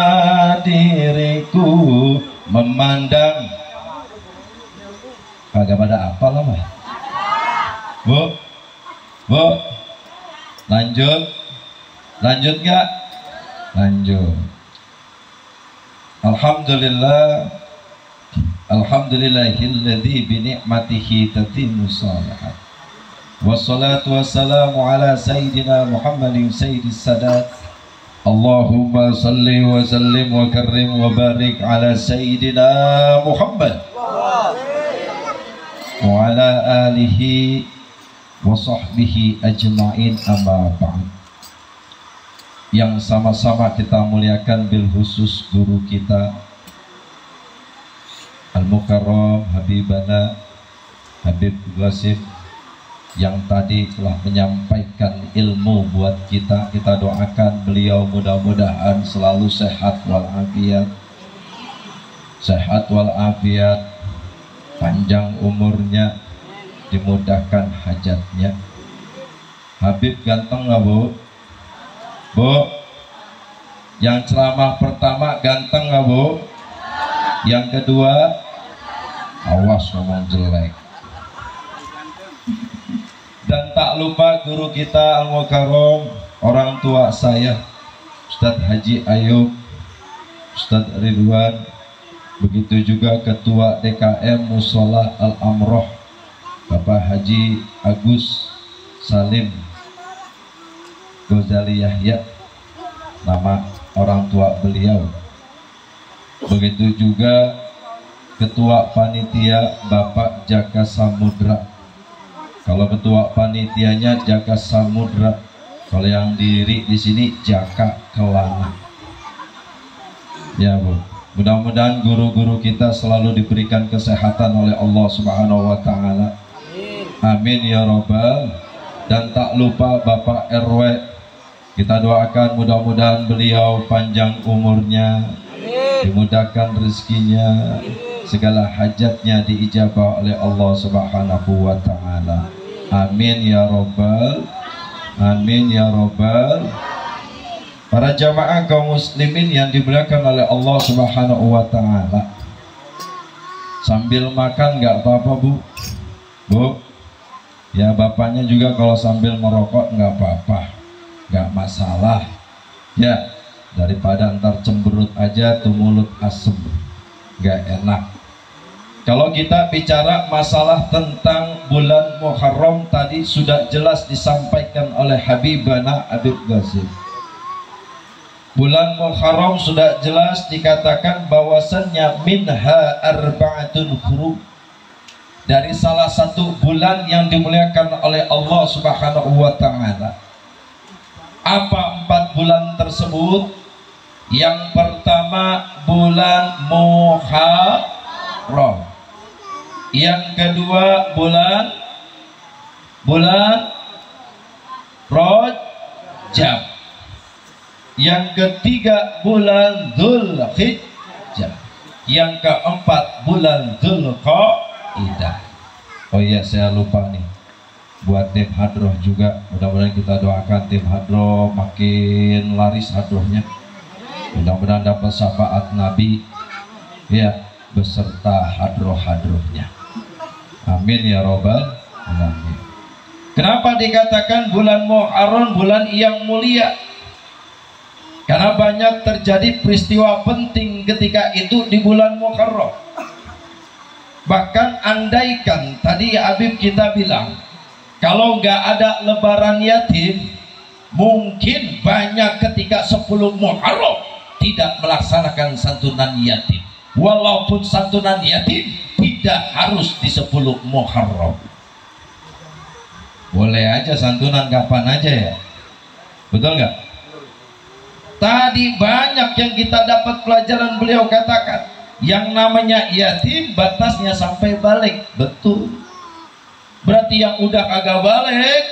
diriku memandang. Kagak pada apa lah mah. Bu, lanjut gak? Lanjut. Alhamdulillahilladzi bi ni'matihi tatimmu shalihat. Wassalatu wassalamu ala sayyidina Muhammadin sayyidis sadat. Allahumma salli wa sallim wa karrim wa barik ala sayyidina Muhammad wa ala alihi wa sahbihi ajma'in, amma ba'd. Yang sama-sama kita muliakan bil khusus guru kita Al-Mukarram Habibana Habib Ghasif, yang tadi telah menyampaikan ilmu buat kita. Kita doakan beliau mudah-mudahan selalu sehat walafiat, panjang umurnya, dimudahkan hajatnya. Habib ganteng nggak bu? Bu, Yang ceramah pertama ganteng nggak Bu? Yang kedua, awas ngomong jelek. Dan tak lupa guru kita Al-Mukarram, orang tua saya Ustadz Haji Ayub, Ustadz Ridwan, begitu juga Ketua DKM Mushola Al-Amroh Bapak Haji Agus Salim Ghazali Yahya, nama orang tua beliau. Begitu juga Ketua Panitia Bapak Jaka Samudra. Kalau ketua panitianya Jaka Samudra, kalau yang diri di sini Jaka Kelana. Ya Bu, mudah-mudahan guru-guru kita selalu diberikan kesehatan oleh Allah Subhanahu wa Ta'ala. Amin ya Rabbal. Dan tak lupa Bapak RW, kita doakan mudah-mudahan beliau panjang umurnya, dimudahkan rezekinya, segala hajatnya diijabah oleh Allah Subhanahu wa Ta'ala. Amin ya Rabbal. Amin ya Rabbal. Para jamaah kaum muslimin yang dimuliakan oleh Allah Subhanahu wa Ta'ala, sambil makan nggak apa-apa Bu. Bu, ya bapaknya juga kalau sambil merokok nggak apa-apa, nggak masalah ya, daripada ntar cemberut aja tuh mulut asem, nggak enak. Kalau kita bicara masalah tentang bulan Muharram, tadi sudah jelas disampaikan oleh Habibana Habib Ghazali. Bulan Muharram sudah jelas dikatakan bahwasannya minha arba'atun hurum, dari salah satu bulan yang dimuliakan oleh Allah Subhanahu wa Ta'ala. Apa 4 bulan tersebut? Yang pertama bulan Muharram, yang kedua bulan Rajab, yang ketiga bulan Dzulhijjah, yang keempat bulan Dzulqa'dah. Oh iya, saya lupa nih, buat tim hadroh juga, mudah-mudahan kita doakan tim hadroh makin laris hadrohnya, mudah-mudahan dapat syafaat Nabi ya, beserta hadroh-hadrohnya. Amin ya Rabbal alamin. Kenapa dikatakan bulan Muharram bulan yang mulia? Karena banyak terjadi peristiwa penting ketika itu di bulan Muharram. Bahkan andaikan tadi Habib kita bilang, kalau nggak ada lebaran yatim, mungkin banyak ketika 10 Muharram tidak melaksanakan santunan yatim. Walaupun santunan yatim tidak harus di 10 Muharram, boleh aja santunan kapan aja ya, betul nggak? Tadi banyak yang kita dapat pelajaran, beliau katakan yang namanya yatim batasnya sampai balik, betul. Berarti yang udah kagak balik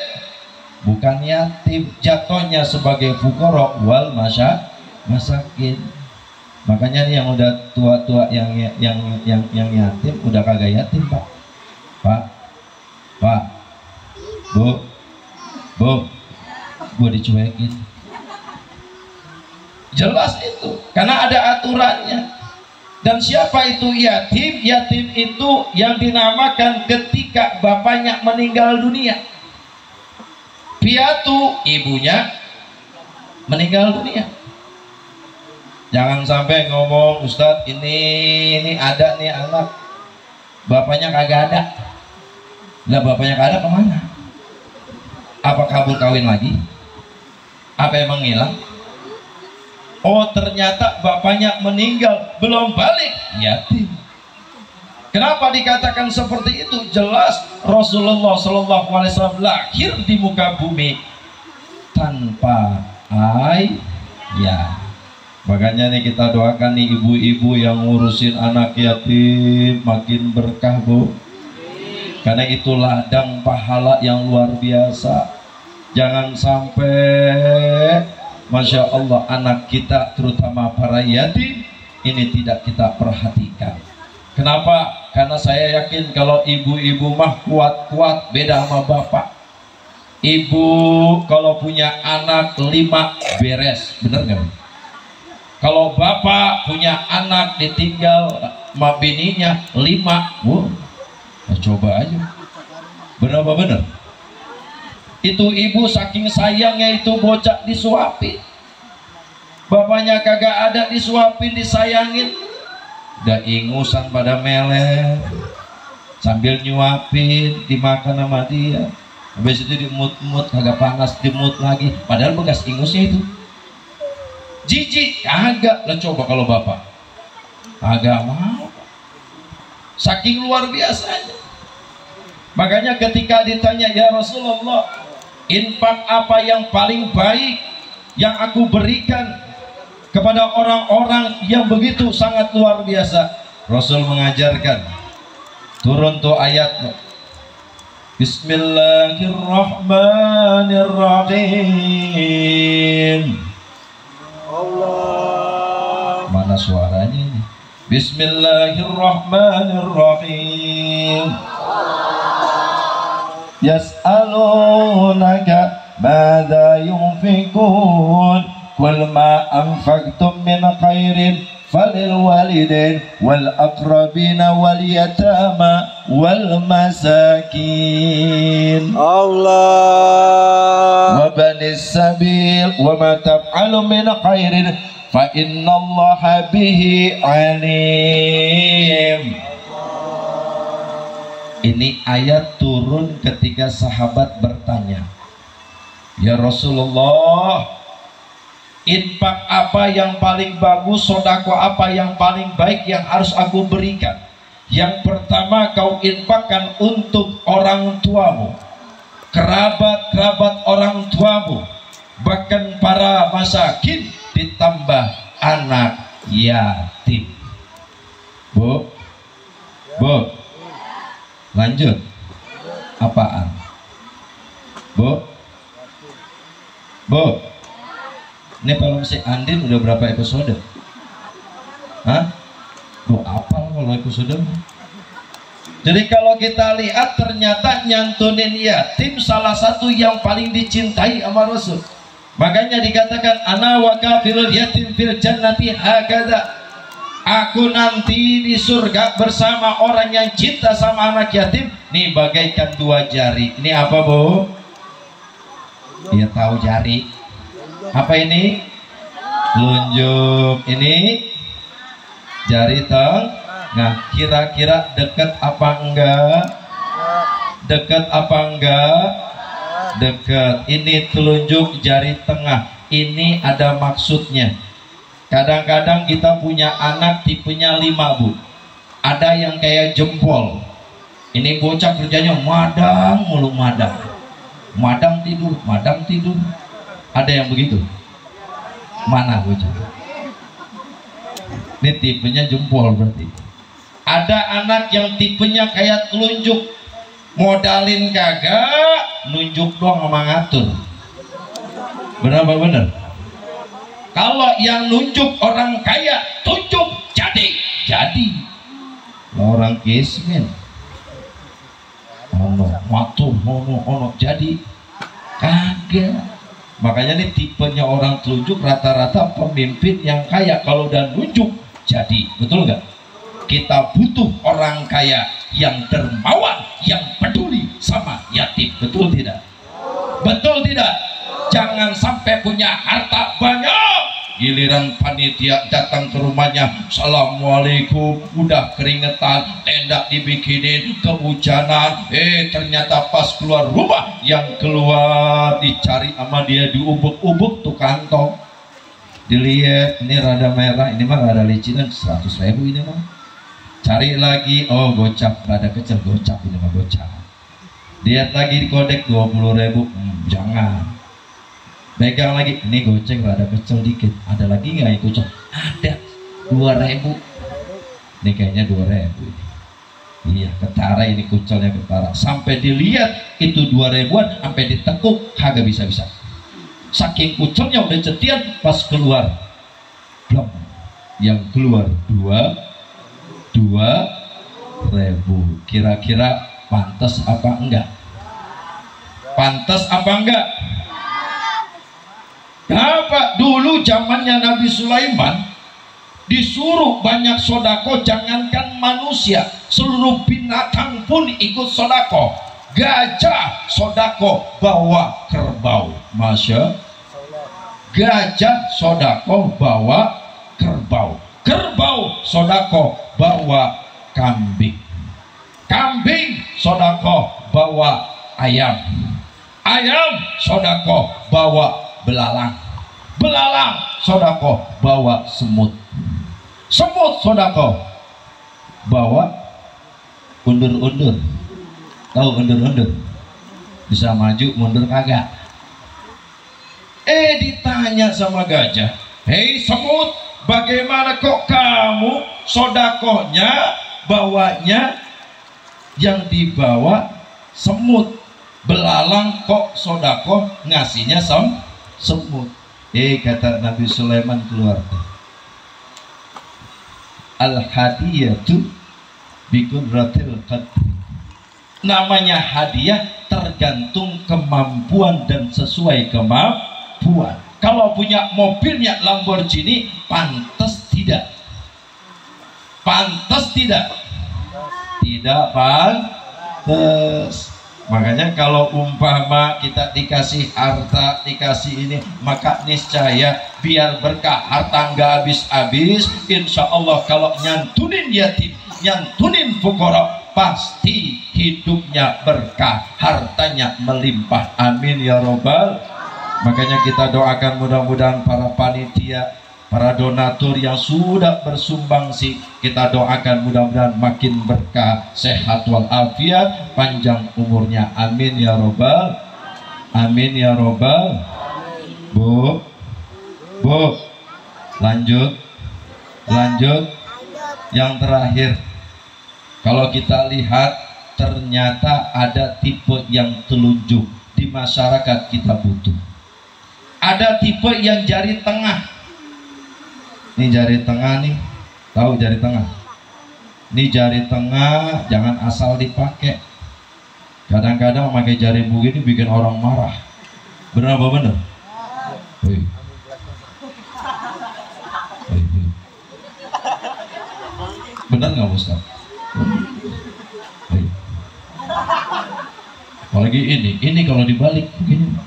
bukan yatim, jatuhnya sebagai fuqara wal masakin. Makanya nih yang udah tua-tua yang yatim udah kagak yatim, Pak. Bu, gua dicuekin. Jelas itu, karena ada aturannya. Dan siapa itu yatim? Yatim itu yang dinamakan ketika bapaknya meninggal dunia. Piatu, ibunya meninggal dunia. Jangan sampai ngomong, Ustadz ini ada nih anak, bapaknya kagak ada. Lah bapaknya kagak ada kemana? Apa kabur kawin lagi? Apa emang hilang? Oh ternyata bapaknya meninggal, belum balik, yatim. Kenapa dikatakan seperti itu? Jelas Rasulullah SAW lahir di muka bumi tanpa ayah. Makanya nih kita doakan nih ibu-ibu yang ngurusin anak yatim makin berkah, Bu. Karena itu ladang pahala yang luar biasa. Jangan sampai Masya Allah anak kita terutama para yatim ini tidak kita perhatikan. Kenapa? Karena saya yakin kalau ibu-ibu mah kuat-kuat, beda sama bapak. Ibu kalau punya anak 5 beres, bener nggak? Kalau bapak punya anak ditinggal sama bininya 5, wow, coba aja. Bener apa bener? Itu ibu saking sayangnya itu bocah disuapin. Bapaknya kagak ada disuapin, disayangin. Udah ingusan pada melek. Sambil nyuapin, dimakan sama dia. Habis itu dimut-mut, kagak panas, dimut lagi. Padahal bekas ingusnya itu. Jijik, kagak. Lah coba kalau bapak. Kagak mau. Saking luar biasanya. Makanya ketika ditanya, ya Rasulullah, infak apa yang paling baik yang aku berikan kepada orang-orang yang begitu sangat luar biasa? Rasul mengajarkan, turun tuh ayat, Bismillahirrahmanirrahim. Allah. Mana suaranya ini? Bismillahirrahmanirrahim. Yas'alunaka madza yunfikun qul ma anfaqtum min khairin falil walidain wal aqrabin wal yatama wal masakin Allah. wa banis sabil wa ma taf'alu min khairin fa innallaha bihi alim. Ini ayat turun ketika sahabat bertanya, ya Rasulullah, infak apa yang paling bagus, sedekah apa yang paling baik yang harus aku berikan? Yang pertama, kau infakkan untuk orang tuamu, kerabat-kerabat orang tuamu, bahkan para masakin, ditambah anak yatim. Bu, lanjut. Apaan? Bu, ini film si Andin udah berapa episode? Hah? Lu apal kalau episode? Jadi kalau kita lihat ternyata nyantunin yatim salah satu yang paling dicintai sama Rasul. Makanya dikatakan ana wa kafilul yatim fil jannati hakada. Aku nanti di surga bersama orang yang cinta sama anak yatim. Nih bagaikan 2 jari. Ini apa, Bu? Dia tahu jari. Apa ini? Telunjuk. Ini jari tengah. Kira-kira dekat apa enggak? Dekat apa enggak? Dekat. Ini telunjuk jari tengah. Ini ada maksudnya. Kadang-kadang kita punya anak tipenya 5, Bu. Ada yang kayak jempol. Ini bocah kerjanya madang mulu, madang tidur. Ada yang begitu? Mana bocah? Ini tipenya jempol berarti. Ada anak yang tipenya kayak telunjuk. Modalin kagak, nunjuk doang sama ngatur. Benar apa benar? Kalau yang nunjuk orang kaya, tunjuk jadi. Orang kismin, ono jadi kagak. Makanya nih tipenya orang telunjuk rata-rata pemimpin yang kaya. Kalau udah nunjuk jadi, betul nggak? Kita butuh orang kaya yang dermawan, yang peduli sama yatim, betul tidak? Betul tidak? Jangan sampai punya harta banyak, giliran panitia datang ke rumahnya, assalamualaikum, udah keringetan, tenda dibikinin, kehujanan, ternyata pas keluar rumah, yang keluar dicari sama dia, diubek-ubek tuh kantong, dilihat ini rada merah, ini mah rada licinan, 100.000 ini mah, cari lagi, oh gocap, rada kecil, gocap ini mah gocap, lihat lagi di kodek 20.000, jangan. Pegang lagi, ini goceng rada kecil dikit, ada lagi nggak yang goceng? Ada, 2.000. Ini kayaknya 2.000. Iya, ketara ini kucelnya ketara. Sampai dilihat itu 2.000-an, sampai ditekuk kagak bisa-bisa. Saking kucelnya udah cetian, pas keluar, blom, yang keluar 2.000. Kira-kira pantas apa enggak? Pantas apa enggak? Kenapa? Dulu zamannya Nabi Sulaiman disuruh banyak sodako. Jangankan manusia, seluruh binatang pun ikut sodako. Gajah sodako bawa kerbau, masya. Gajah sodako bawa kerbau, kerbau sodako bawa kambing, kambing sodako bawa ayam, ayam sodako bawa belalang, belalang sodako bawa semut, semut sodako bawa undur-undur. Tahu undur-undur? Bisa maju mundur kagak. Ditanya sama gajah, hei semut, bagaimana kok kamu sodakohnya bawanya yang dibawa semut, belalang kok sodakoh ngasihnya semut. Kata Nabi Sulaiman keluar, al-hadiyatu biqudratil qadri. Namanya hadiah tergantung kemampuan dan sesuai kemampuan. Kalau punya mobilnya Lamborghini, pantas tidak? Pantas tidak? Tidak pantas. Makanya kalau umpama kita dikasih harta, dikasih ini, maka niscaya biar berkah, harta nggak habis-habis. Insya Allah kalau nyantunin yatim, nyantunin fukara, pasti hidupnya berkah, hartanya melimpah. Amin ya robbal. Makanya kita doakan mudah-mudahan para panitia, para donatur yang sudah bersumbangsi, kita doakan mudah-mudahan makin berkah, sehat walafiat, panjang umurnya. Amin ya robbal. Amin ya robbal. Bu, lanjut. Yang terakhir, kalau kita lihat ternyata ada tipe yang telunjuk di masyarakat kita butuh. Ada tipe yang jari tengah. Ini jari tengah nih, tahu jari tengah? Ini jari tengah jangan asal dipakai. Kadang-kadang memakai jari begini bikin orang marah. Benar apa benar? Hei. Benar nggak Ustaz? Hei. Apalagi ini kalau dibalik begini.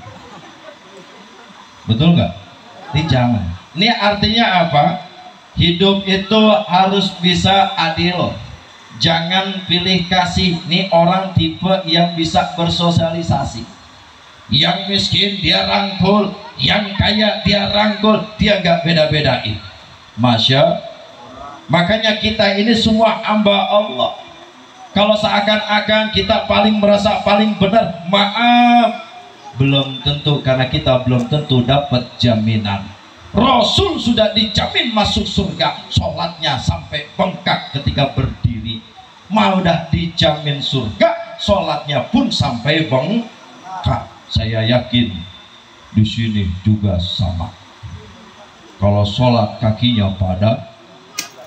Betul nggak? Ini jangan. Ini artinya apa? Hidup itu harus bisa adil. Jangan pilih kasih. Ini orang tipe yang bisa bersosialisasi. Yang miskin dia rangkul, yang kaya dia rangkul, dia nggak beda-bedain. Masya. Makanya kita ini semua hamba Allah. Kalau seakan-akan kita paling merasa paling benar, maaf. Belum tentu, karena kita belum tentu dapat jaminan. Rasul sudah dijamin masuk surga, sholatnya sampai bengkak ketika berdiri. Mau dah dijamin surga, sholatnya pun sampai bengkak. Saya yakin di sini juga sama. Kalau sholat kakinya pada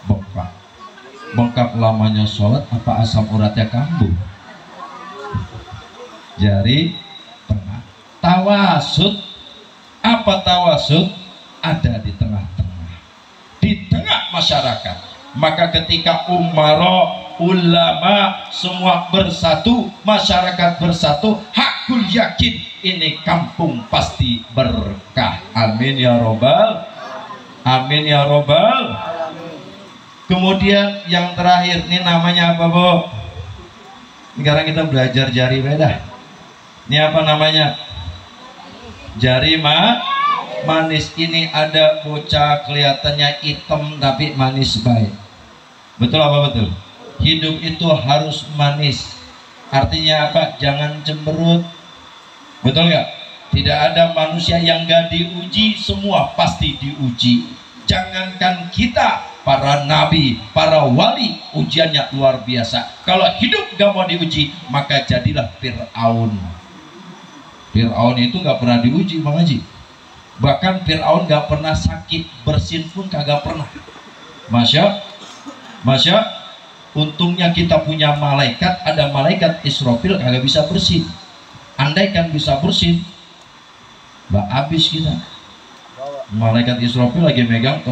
bengkak, bengkak lamanya sholat, apa asam uratnya kambuh? Jari tawasud. Apa tawasud? Ada di tengah-tengah, di tengah masyarakat. Maka ketika umara, ulama semua bersatu, masyarakat bersatu, hakul yakin ini kampung pasti berkah. Amin ya robbal. Amin ya robbal. Kemudian yang terakhir, ini namanya apa Bu? Sekarang kita belajar jari beda. Ini apa namanya? Jari manis. Ini ada bocah kelihatannya hitam tapi manis baik. Betul apa betul? Hidup itu harus manis. Artinya apa? Jangan cemberut. Betul nggak? Tidak ada manusia yang gak diuji, semua pasti diuji. Jangankan kita, para nabi, para wali, ujiannya luar biasa. Kalau hidup gak mau diuji, maka jadilah Fir'aun. Fir'aun itu gak pernah diuji Bang Haji. Bahkan Fir'aun gak pernah sakit, bersin pun kagak pernah. Masya, untungnya kita punya malaikat. Ada malaikat Israfil kagak bisa bersin. Andaikan bisa bersin, lah habis kita. Malaikat Israfil lagi megang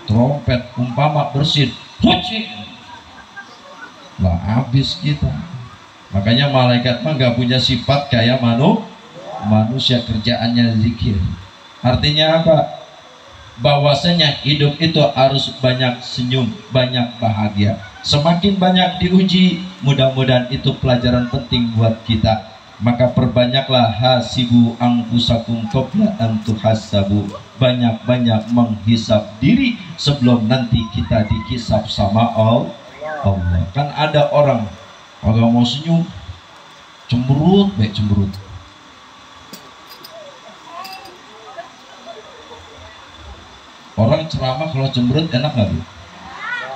trompet umpama bersin, huci, lah habis kita. Makanya malaikat mah gak punya sifat kayak manusia, kerjaannya zikir. Artinya apa? Bahwasanya hidup itu harus banyak senyum, banyak bahagia. Semakin banyak diuji, mudah-mudahan itu pelajaran penting buat kita. Maka perbanyaklah hasibu anfusakum qabla an tuhasabu. Banyak-banyak menghisap diri sebelum nanti kita dihisap sama Allah. Kan ada orang agak mau senyum, cemberut, baik cemberut. Orang ceramah kalau cemberut enak nggak Bu?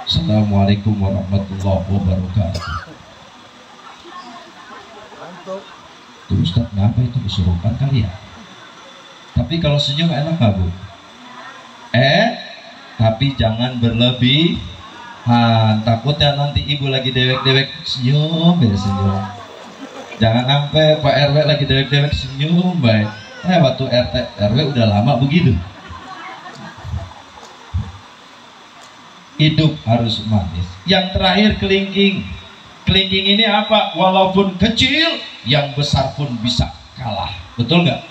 Assalamualaikum warahmatullahi wabarakatuh. Tuh Ustaz, kenapa itu kesurupan kali ya? Tapi kalau senyum enak nggak Bu? Tapi jangan berlebihan. Takutnya nanti ibu lagi dewek-dewek senyum, senyum. Jangan sampai Pak RW lagi dewek-dewek senyum, baik. Waktu RT RW udah lama begitu. Hidup harus manis. Yang terakhir kelingking. Kelingking ini apa? Walaupun kecil, yang besar pun bisa kalah. Betul nggak?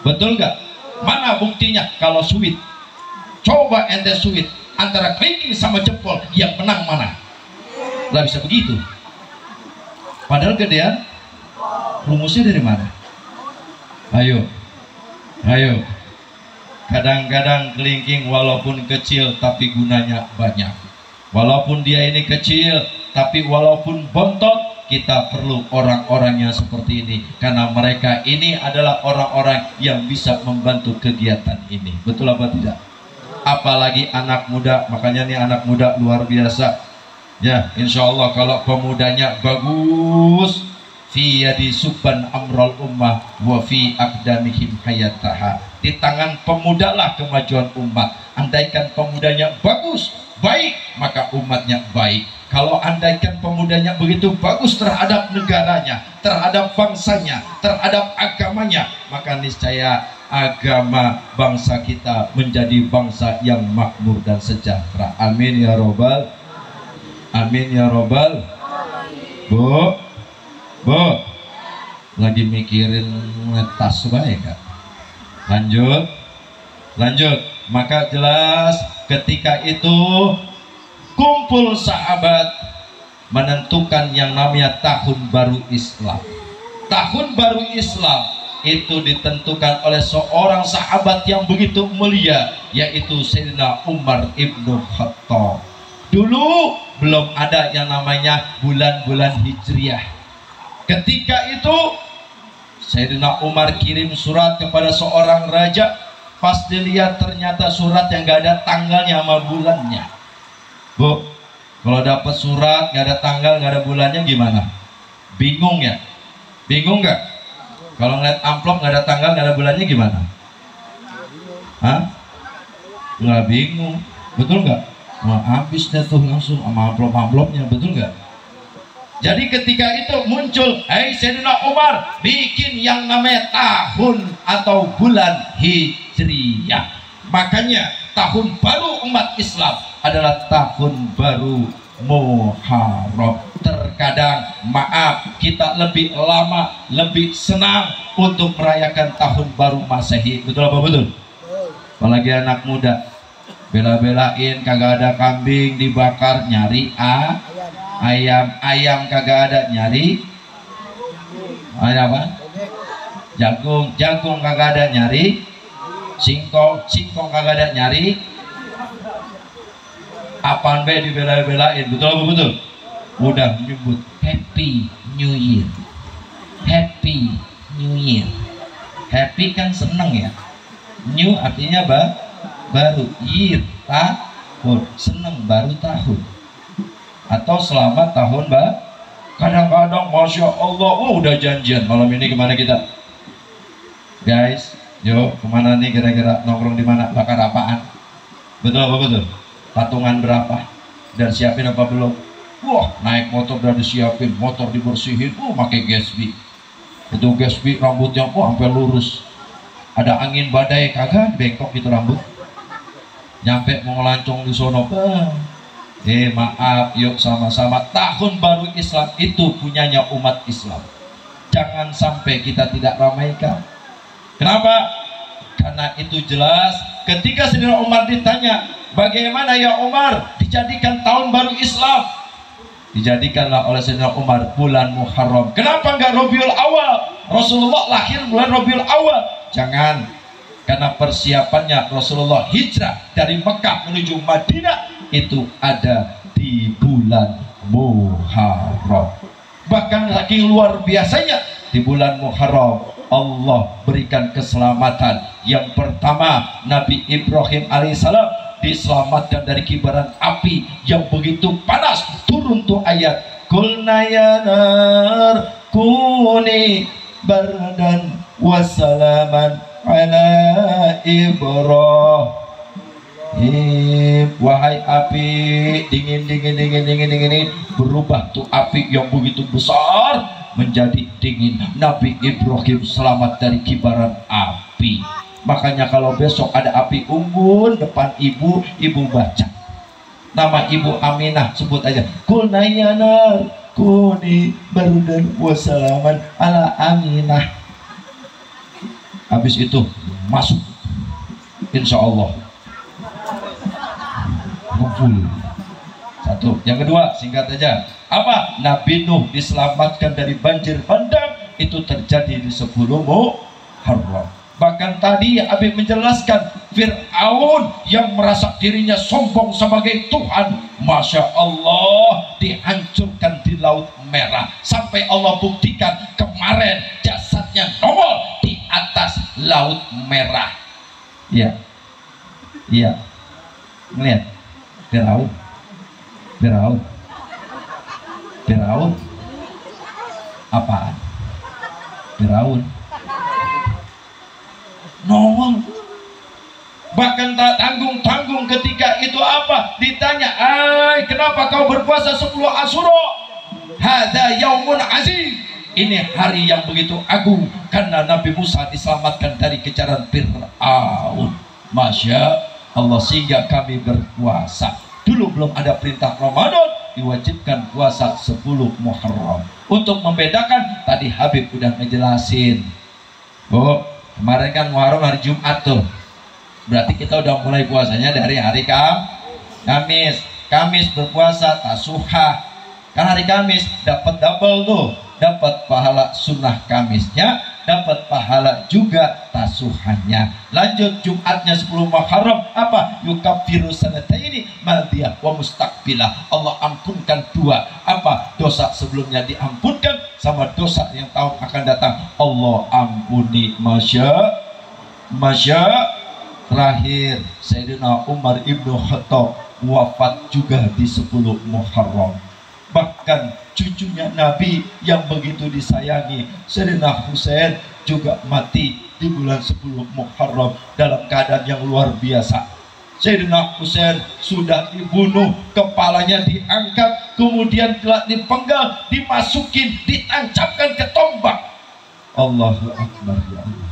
Betul nggak? Mana buktinya? Kalau sweet, coba ente sweet antara kelingking sama jempol, yang menang mana? Lah bisa begitu. Padahal gedean. Rumusnya dari mana? Ayo. Kadang-kadang kelingking walaupun kecil tapi gunanya banyak. Walaupun dia ini kecil tapi walaupun bontot, kita perlu orang-orang yang seperti ini, karena mereka ini adalah orang-orang yang bisa membantu kegiatan ini. Betul apa tidak? Apalagi anak muda. Makanya nih anak muda luar biasa ya. Insya Allah kalau pemudanya bagus, fi yadi subban amrul ummah wa fi aqdamihim hayataha. Di tangan pemuda lah kemajuan umat. Andaikan pemudanya bagus, baik, maka umatnya baik. Kalau andaikan pemudanya begitu bagus terhadap negaranya, terhadap bangsanya, terhadap agamanya, maka niscaya agama bangsa kita menjadi bangsa yang makmur dan sejahtera. Amin ya robbal. Amin ya robbal. Bu, lagi mikirin tas baik gak? Lanjut. Maka jelas ketika itu kumpul sahabat menentukan yang namanya tahun baru Islam. Tahun baru Islam itu ditentukan oleh seorang sahabat yang begitu mulia, yaitu Sayyidina Umar ibnu Khattab. Dulu belum ada yang namanya bulan-bulan Hijriah. Ketika itu Sayyidina Umar kirim surat kepada seorang raja. Pas dilihat ternyata surat yang gak ada tanggalnya sama bulannya. Bu, kalau dapat surat gak ada tanggal, gak ada bulannya gimana? Bingung ya? Bingung gak? Kalau ngeliat amplop gak ada tanggal, gak ada bulannya gimana? Hah? Nggak bingung, betul nggak? Nah, habis deh tuh langsung sama amplop-amplopnya, betul nggak? Jadi ketika itu muncul, Sayyidina Umar bikin yang namanya tahun atau bulan Hijriyah. Makanya tahun baru umat Islam adalah tahun baru Muharram. Terkadang maaf, kita lebih lama, lebih senang untuk merayakan tahun baru Masehi. Betul apa betul? Apalagi anak muda bela-belain kagak ada kambing dibakar, nyari ayam kagak ada, nyari ayam apa? Jagung kagak ada, nyari singkong kagak ada, nyari apaan be dibela-belain. Betul apa betul? Udah menyebut Happy New Year. Happy New Year. Happy kan seneng ya. New artinya baru, year tahun, seneng baru tahun, atau selamat tahun kadang-kadang Masya Allah, udah janjian malam ini kemana kita guys, yuk kemana nih kira-kira, nongkrong di mana, bakar apaan, betul apa betul, patungan berapa, dan siapin apa belum, wah naik motor udah disiapin, motor dibersihin, pakai Gatsby, itu Gatsby rambutnya sampai lurus, ada angin badai kagak bengkok gitu rambut. nyampe mau ngelancong di sono, maaf, yuk sama-sama tahun baru Islam itu punyanya umat Islam. Jangan sampai kita tidak ramaikan. Kenapa? Karena itu jelas ketika Sayyidina Umar ditanya, bagaimana ya Umar dijadikan tahun baru Islam? Dijadikanlah oleh Sayyidina Umar bulan Muharram. Kenapa enggak Rabiul Awal? Rasulullah lahir bulan Rabiul Awal. Jangan, karena persiapannya Rasulullah hijrah dari Mekah menuju Madinah itu ada di bulan Muharram. Bahkan saking luar biasanya di bulan Muharram Allah berikan keselamatan. Yang pertama, Nabi Ibrahim alaihissalam diselamatkan dari kibaran api yang begitu panas. Turun tuh ayat, Qulna ya nar kuni bardan wassalaman ala Ibrahim. Wahai api, dingin berubah tuh api yang begitu besar menjadi dingin. Nabi Ibrahim selamat dari kibaran api. Makanya kalau besok ada api unggun depan ibu baca nama ibu Aminah, sebut aja Qulna ya nar kuni bardan wassalaman ala Aminah. Habis itu masuk, insya Allah ngumpul. Satu. Yang kedua, singkat aja, apa? Nabi Nuh diselamatkan dari banjir bandang, itu terjadi di 10 Muharram. Bahkan tadi Habib menjelaskan Fir'aun yang merasa dirinya sombong sebagai Tuhan, Masya Allah, dihancurkan di Laut Merah. Sampai Allah buktikan kemarin jasadnya nongol di atas Laut Merah. Iya, iya, ngeliat Firaun apaan? Firaun nongol, bahkan tak tanggung-tanggung. Ketika itu apa? Ditanya, kenapa kau berpuasa 10 Asyura? Hadza yaumun azim. Ini hari yang begitu agung karena Nabi Musa diselamatkan dari kejaran Fir'aun. Masya Allah, sehingga kami berpuasa. Dulu belum ada perintah Ramadan, diwajibkan puasa 10 Muharram. Untuk membedakan, tadi Habib udah ngejelasin. Kemarin kan Muharram hari Jumat tuh. Berarti kita udah mulai puasanya dari hari Kamis. Kamis berpuasa Tasuhah. Kan hari Kamis dapat double tuh. Dapat pahala sunnah Kamisnya, dapat pahala juga Tasuhannya. Lanjut Jumatnya 10 Muharram, apa? Yukaffiru sanataini madiyah wa mustaqbilah. Allah ampunkan 2. Apa? Dosa sebelumnya diampunkan, sama dosa yang tahun akan datang Allah ampuni. Masya. Terakhir Sayyidina Umar ibnu Khattab wafat juga di 10 Muharram. Bahkan cucunya Nabi yang begitu disayangi, Sayyidina Husain, juga mati di bulan 10 Muharram dalam keadaan yang luar biasa. Sayyidina Husain sudah dibunuh, kepalanya diangkat, kemudian telah dipenggal, dimasukin, ditancapkan ke tombak. Allahu Akbar, ya Allah.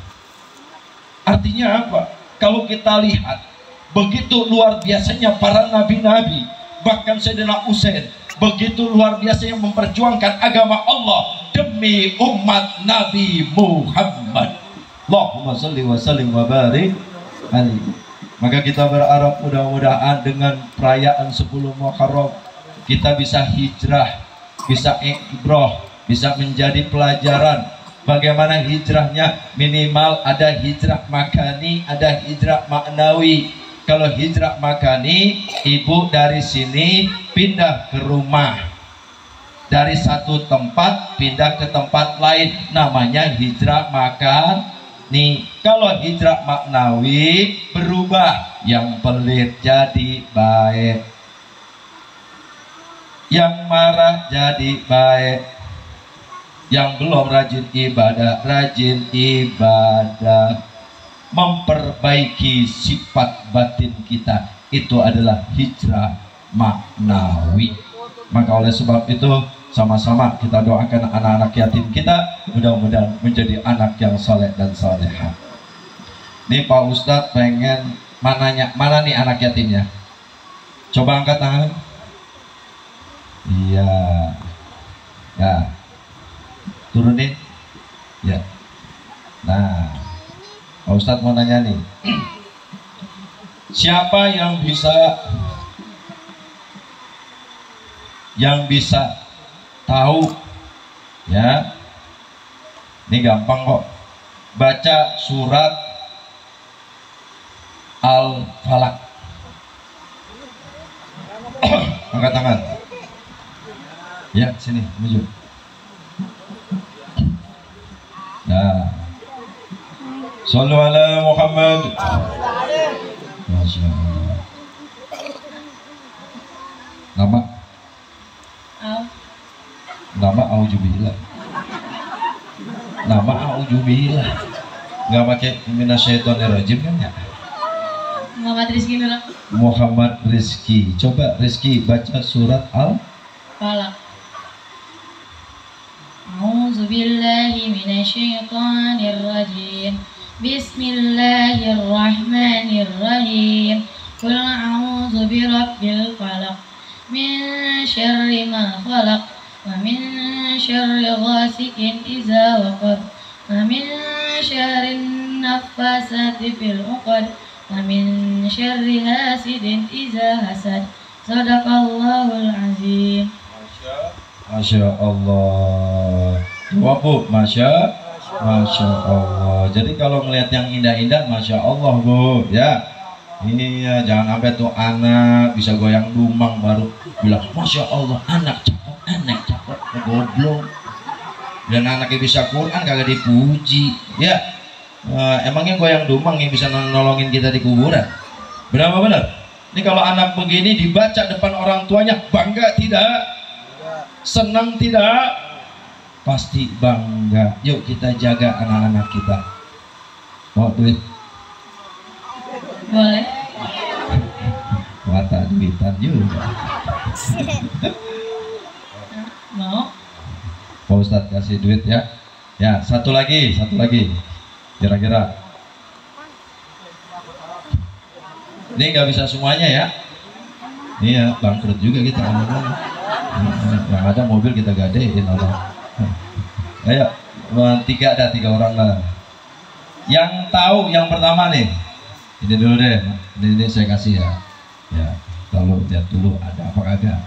Artinya apa? Kalau kita lihat begitu luar biasanya para nabi-nabi, bahkan Sayyidina Husain begitu luar biasa yang memperjuangkan agama Allah demi umat Nabi Muhammad. Allahumma salli wa sallim wa barik alaihi. Maka kita berharap mudah-mudahan dengan perayaan 10 Muharram kita bisa hijrah, bisa ibrah, bisa menjadi pelajaran. Bagaimana hijrahnya? Minimal ada hijrah makani, ada hijrah maknawi. Kalau hijrah makani, ibu dari sini pindah ke rumah, dari satu tempat pindah ke tempat lain, namanya hijrah makani. Kalau hijrah maknawi, berubah, yang pelit jadi baik, yang marah jadi baik, yang belum rajin ibadah, memperbaiki sifat batin kita. Itu adalah hijrah maknawi. Maka oleh sebab itu, sama-sama kita doakan anak-anak yatim kita mudah-mudahan menjadi anak yang soleh dan soleha. Ini Pak Ustadz pengen Mana nih anak yatimnya? Coba angkat tangan. Iya. Ya. Turunin. Ya. Nah, Pak Ustadz mau nanya nih. Siapa yang bisa tahu, ya? Ini gampang kok. Baca surat Al-Falaq. Angkat tangan. Ya, sini, maju. Nah. Shallu ala Muhammad. Masya Allah. Nama Auzubillah. Nama Auzubillah. Nggak pakai minasyaitonirrajim kan ya? Muhammad Rizki dulu. Muhammad Rizki. Coba Rizki baca surat Falaq. A'udzubillahi minasyaitonirrajim. Bismillahirrahmanirrahim. Qul a'udzu birabbil falaq min syarri ma khalaq wa min syarri ghasikin idza waqab wa min syarri naffasati fil 'uqad wa min syarri hasidin idza hasad. Shadaqallahul azim. Masya Allah. Jawab Bu. Masya Allah. Jadi kalau ngelihat yang indah-indah, Masya Allah Bu. Ya. Ini ya, jangan sampai tuh anak bisa goyang dumang baru bilang Masya Allah, anak cakep, goblok. Dan anaknya bisa Quran kagak dipuji. Ya. Emangnya goyang dumang yang bisa nolongin kita di kuburan? Benar apa benar? Ini kalau anak begini dibaca depan orang tuanya, bangga tidak? Senang tidak? Pasti bangga. Yuk kita jaga anak-anak kita. Mau duit? Boleh. Mata duitan juga. Mau? Pak Ustadz kasih duit ya. Ya, satu lagi. Kira-kira. Ini nggak bisa semuanya ya. Iya, bangkrut juga kita. Yang ada mobil kita gadein orang. Ayo, 3 orang lah. Yang tahu yang pertama nih. Ini dulu deh. Ini saya kasih ya. Ya, lalu lihat dulu ada apa kagak.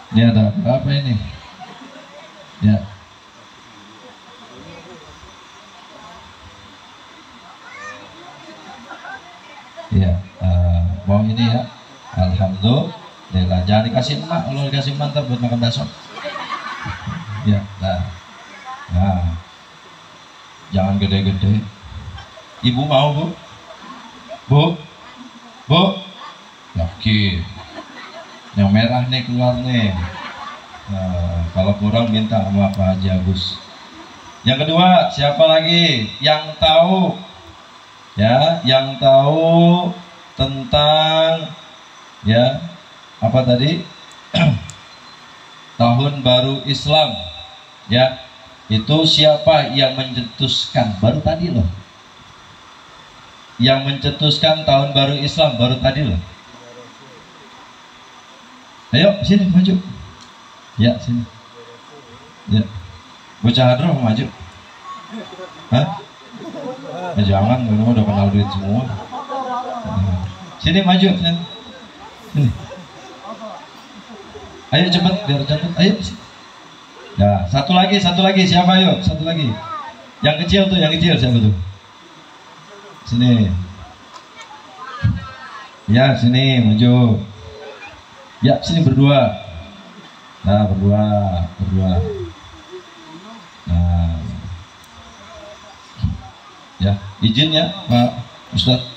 Ini ada apa ini? Ya. Ya, mau ini ya. Alhamdulillah. Jangan dikasih emak, kalau dikasih mantap buat makan bakso. Ya, nah. Jangan gede-gede. Ibu mau Bu? Bu? Yakin. Yang merah nih keluar nih. Nah, kalau kurang minta sama Pak Haji Agus. Yang kedua, siapa lagi yang tahu? Ya, yang tahu tentang ya apa tadi? Tahun baru Islam. Ya, itu siapa yang mencetuskan? Baru tadi loh. Yang mencetuskan tahun baru Islam baru tadi loh. Ayo sini maju. Ya sini. Ya. Bocah hadroh maju. Hah? Ya, jangan, kamu udah kenal duit semua. Sini maju. Sini. Ayo cepet biar cepet. Ayo. Ya satu lagi siapa yuk? Satu lagi. Yang kecil siapa tuh? Sini. Ya sini maju. Ya sini berdua. Nah berdua. Nah, ya izin ya Pak Ustadz.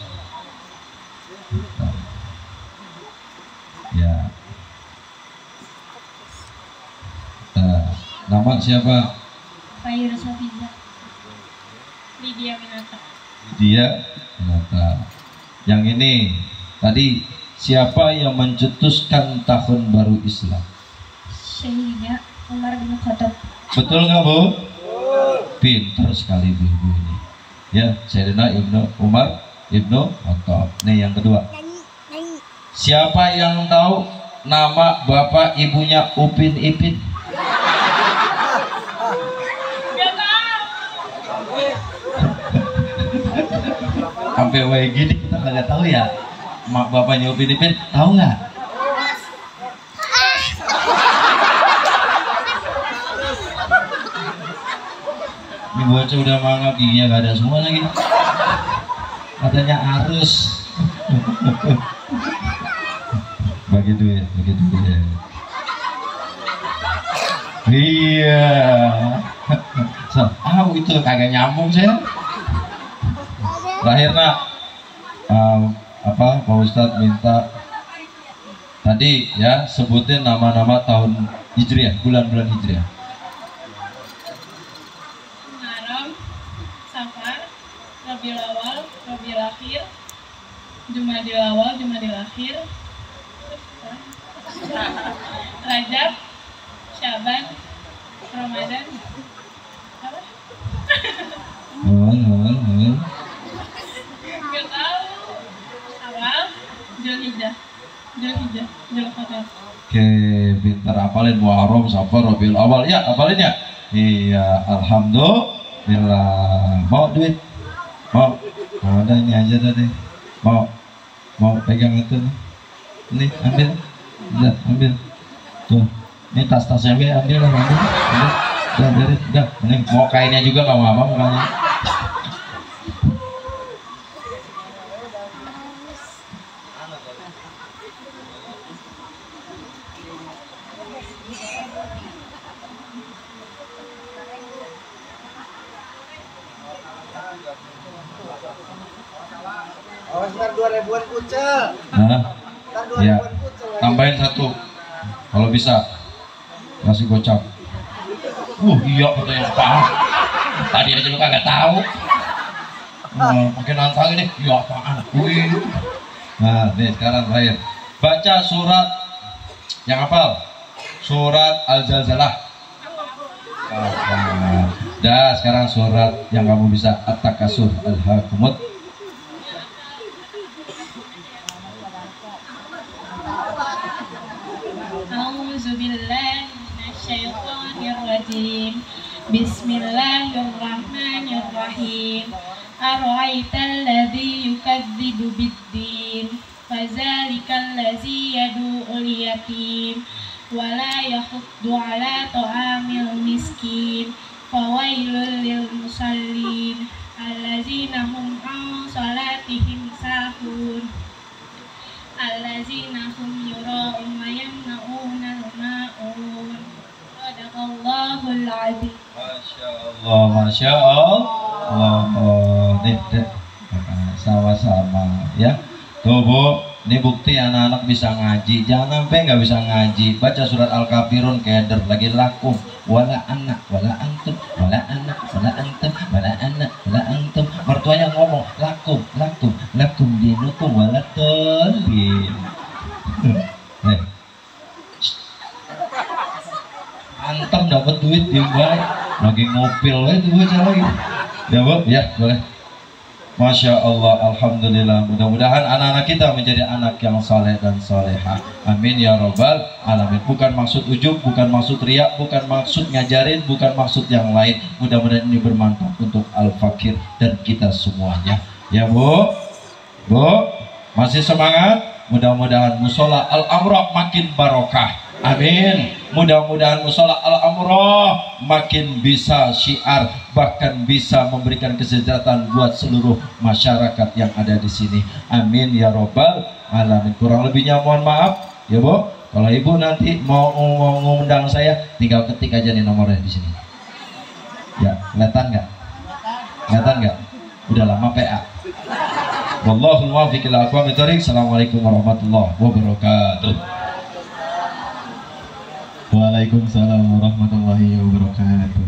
Ya. Nama siapa? Fayur Safiza. Lydia Minata. dia mata. Yang ini tadi, siapa yang mencetuskan tahun baru Islam? Sayyidina Umar bin Khattab. Betul nggak Bu? Pintar sekali Bu ibu ini. Ya, Sayyidina Umar Ibnu Khattab. Nih yang kedua. Siapa yang tahu nama bapak ibunya Upin Ipin? Sampai kayak gini kita nggak tahu ya. Mak bapaknya Upin Ipin tahu nggak? Ini bocah udah mangap giginya nggak ada semua lagi. Katanya harus. Begitu ya. Iya. Itu kagak nyambung saya. Terakhirnya Pak Ustadz minta tadi ya sebutin nama-nama tahun Hijriah, bulan-bulan Hijriah. Muharram, Safar, Rabiul Awal, Rabiul Akhir, Jumadil Awal, Jumadil Akhir, Rajab, Syaban, Ramadan. Apa? Gak tahu. Awal, Zulhijjah, Zulqa'dah. Oke, pintar hafalin Muharram, Safar, Rabiul Awal. Ya, hafalin ya. Iya, alhamdulillah. Mau duit? Mau? Ada ini aja tadi. Mau pegang itu nih. Ini ambil. Udah, ambil. Tuh. Ini tas-tasnya ambil lah, ambil. Udah. Ini mau kainnya juga nggak mau apa mukanya. Oh, sekitar 2000-an kucel. Sekitar 2000-an kucel. Tambahin satu. Kalau bisa. Kasih gocap. Iya katanya apaan? Tadi aja lu kagak tahu. Makin nantang ini. Iya apaan? Nah, nih sekarang terakhir. Baca surat yang hafal. Surat Al-Zalzalah. Dah, sekarang surat yang kamu bisa, At-Takasur, Al-Hakumut. Bismillahirrahmanirrahim. Ara'aital ladzi yukadzibu biddin, fadzalikal ladzi yad'ul yatim wa la yahuddu 'ala ta'amil miskin, fawailul lil musallin allazina hum 'an salatihim sahun allazina hum yura'un wa yamna'una al-ma'un. Sadaqallahul 'azim. Masya Allah. Nih, sama-sama ya. Tuh Bu, ini bukti anak-anak bisa ngaji. Jangan sampai nggak bisa ngaji. Baca surat Al-Kafirun keder lagi lakum. Wala anak, wala antum, wala anak, wala antum, wala anak, wala antum. Mertuanya ngomong lakum dinukum wala tolin. Antem dapat duit yang baik. Lagi ngopil itu bocah lagi. Ya Bu, ya boleh. Masya Allah, alhamdulillah. Mudah-mudahan anak-anak kita menjadi anak yang saleh dan salehah. Amin ya robbal alamin. Bukan maksud ujub, bukan maksud riak, bukan maksud ngajarin, bukan maksud yang lain. Mudah-mudahan ini bermanfaat untuk al-fakir dan kita semuanya. Ya Bu, masih semangat. Mudah-mudahan musola al-amrah makin barokah. Amin. Mudah-mudahan musola al-amrah makin bisa syiar, bahkan bisa memberikan kesejahteraan buat seluruh masyarakat yang ada di sini. Amin ya robbal alamin. Kurang lebihnya mohon maaf ya Bu. Kalau Ibu nanti mau ngundang saya, tinggal ketik aja nih nomornya di sini. Ya, kelihatan nggak? Udah lama PA. Wallahul muwaffiq ila aqwamit thoriq. Assalamualaikum warahmatullahi wabarakatuh. Waalaikumsalam warahmatullahi wabarakatuh.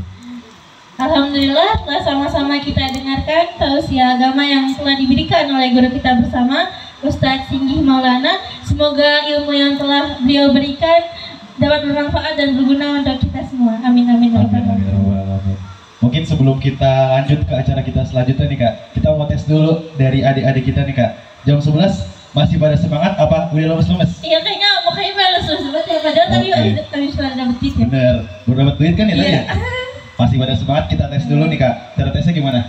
Alhamdulillah telah sama-sama kita dengarkan tausiah agama yang telah diberikan oleh guru kita bersama, Ustadz Singgih Maulana. Semoga ilmu yang telah beliau berikan dapat bermanfaat dan berguna untuk kita semua. Amin amin. Amin. Mungkin sebelum kita lanjut ke acara kita selanjutnya nih Kak, kita mau tes dulu dari adik-adik kita nih Kak. Jam 11 masih pada semangat apa udah lemes-lemes? Iya kayaknya lemes banget ya, padahal tadi sudah dapat duit ya. Bener, baru dapat duit kan ya tadi Iya. ya? Masih pada semangat, kita tes dulu nih Kak. Cara tesnya gimana?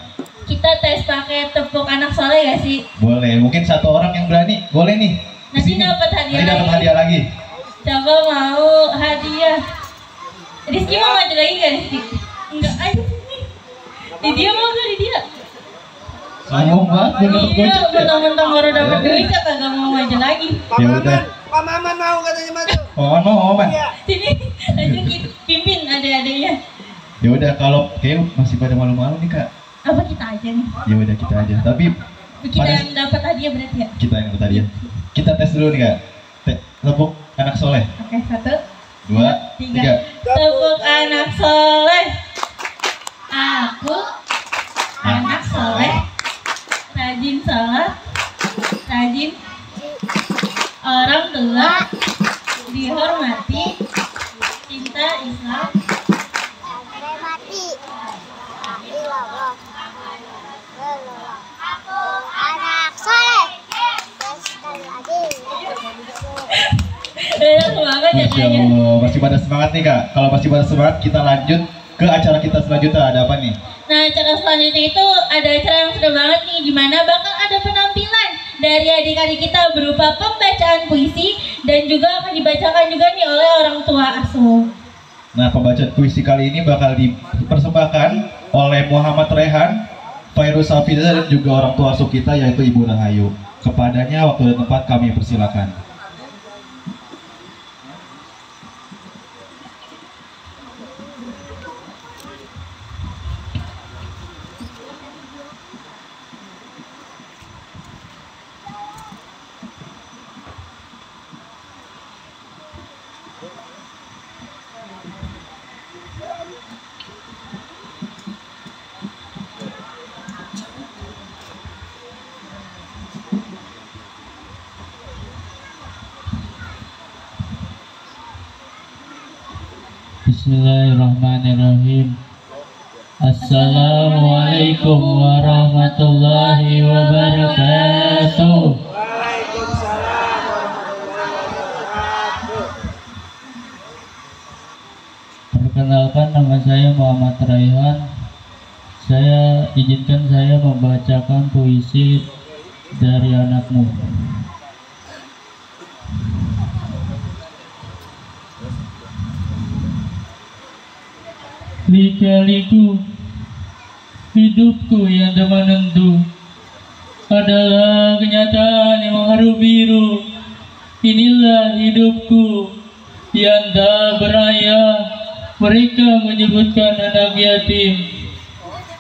Kita tes pakai tepuk anak soleh ya sih? Boleh, mungkin satu orang yang berani, boleh nih. Nanti Kesini. dapat hadiah Nanti dapat lagi. hadiah lagi. Coba mau hadiah. Rizky mau maju lagi gak Rizky? Enggak aja sini. Dia mau gak dia? Sombong banget, belum dapat Iya, gocap ya? mentang-mentang baru dapat duit kagak mau maju lagi. Ya udah. Pak Maman mau katanya maju. Mau, Bang. Sini, aja pimpin adik-adiknya. Ya udah, kalau kayak masih pada malu-malu nih Kak. Apa kita aja nih? Ya udah kita aja. Tapi Kita pada yang dapat hadiah berarti ya? kita yang dapat hadiah. Kita tes dulu nih Kak. Tepuk anak soleh. Oke, 1, 2, 3. 3. Tepuk anak soleh. Aku anak soleh, rajin sholat, rajin orang tua, dihormati, cinta Islam. Aku anak soleh. Semangat ya Masya kayaknya. Allah, masih pada semangat nih Kak. Kalau masih pada semangat, kita lanjut ke acara kita selanjutnya. Ada apa nih? Nah, acara selanjutnya itu ada acara yang seru banget nih, di mana bakal ada penampilan dari adik-adik kita berupa pembacaan puisi dan juga akan dibacakan juga nih oleh orang tua asuh. Nah, pembacaan puisi kali ini bakal dipersembahkan oleh Muhammad Rehan, Fairuz Safiza, dan juga orang tua asuh kita yaitu Ibu Rahayu. Kepadanya waktu dan tempat kami persilakan. Bismillahirrahmanirrahim. Assalamualaikum warahmatullahi wabarakatuh. Waalaikumsalam warahmatullahi wabarakatuh. Perkenalkan, nama saya Muhammad Raihan. Izinkan saya membacakan puisi dari anakmu. Lika-liku hidupku yang tak menentu adalah kenyataan yang mengharu biru. Inilah hidupku yang tak berayah. Mereka menyebutkan anak yatim.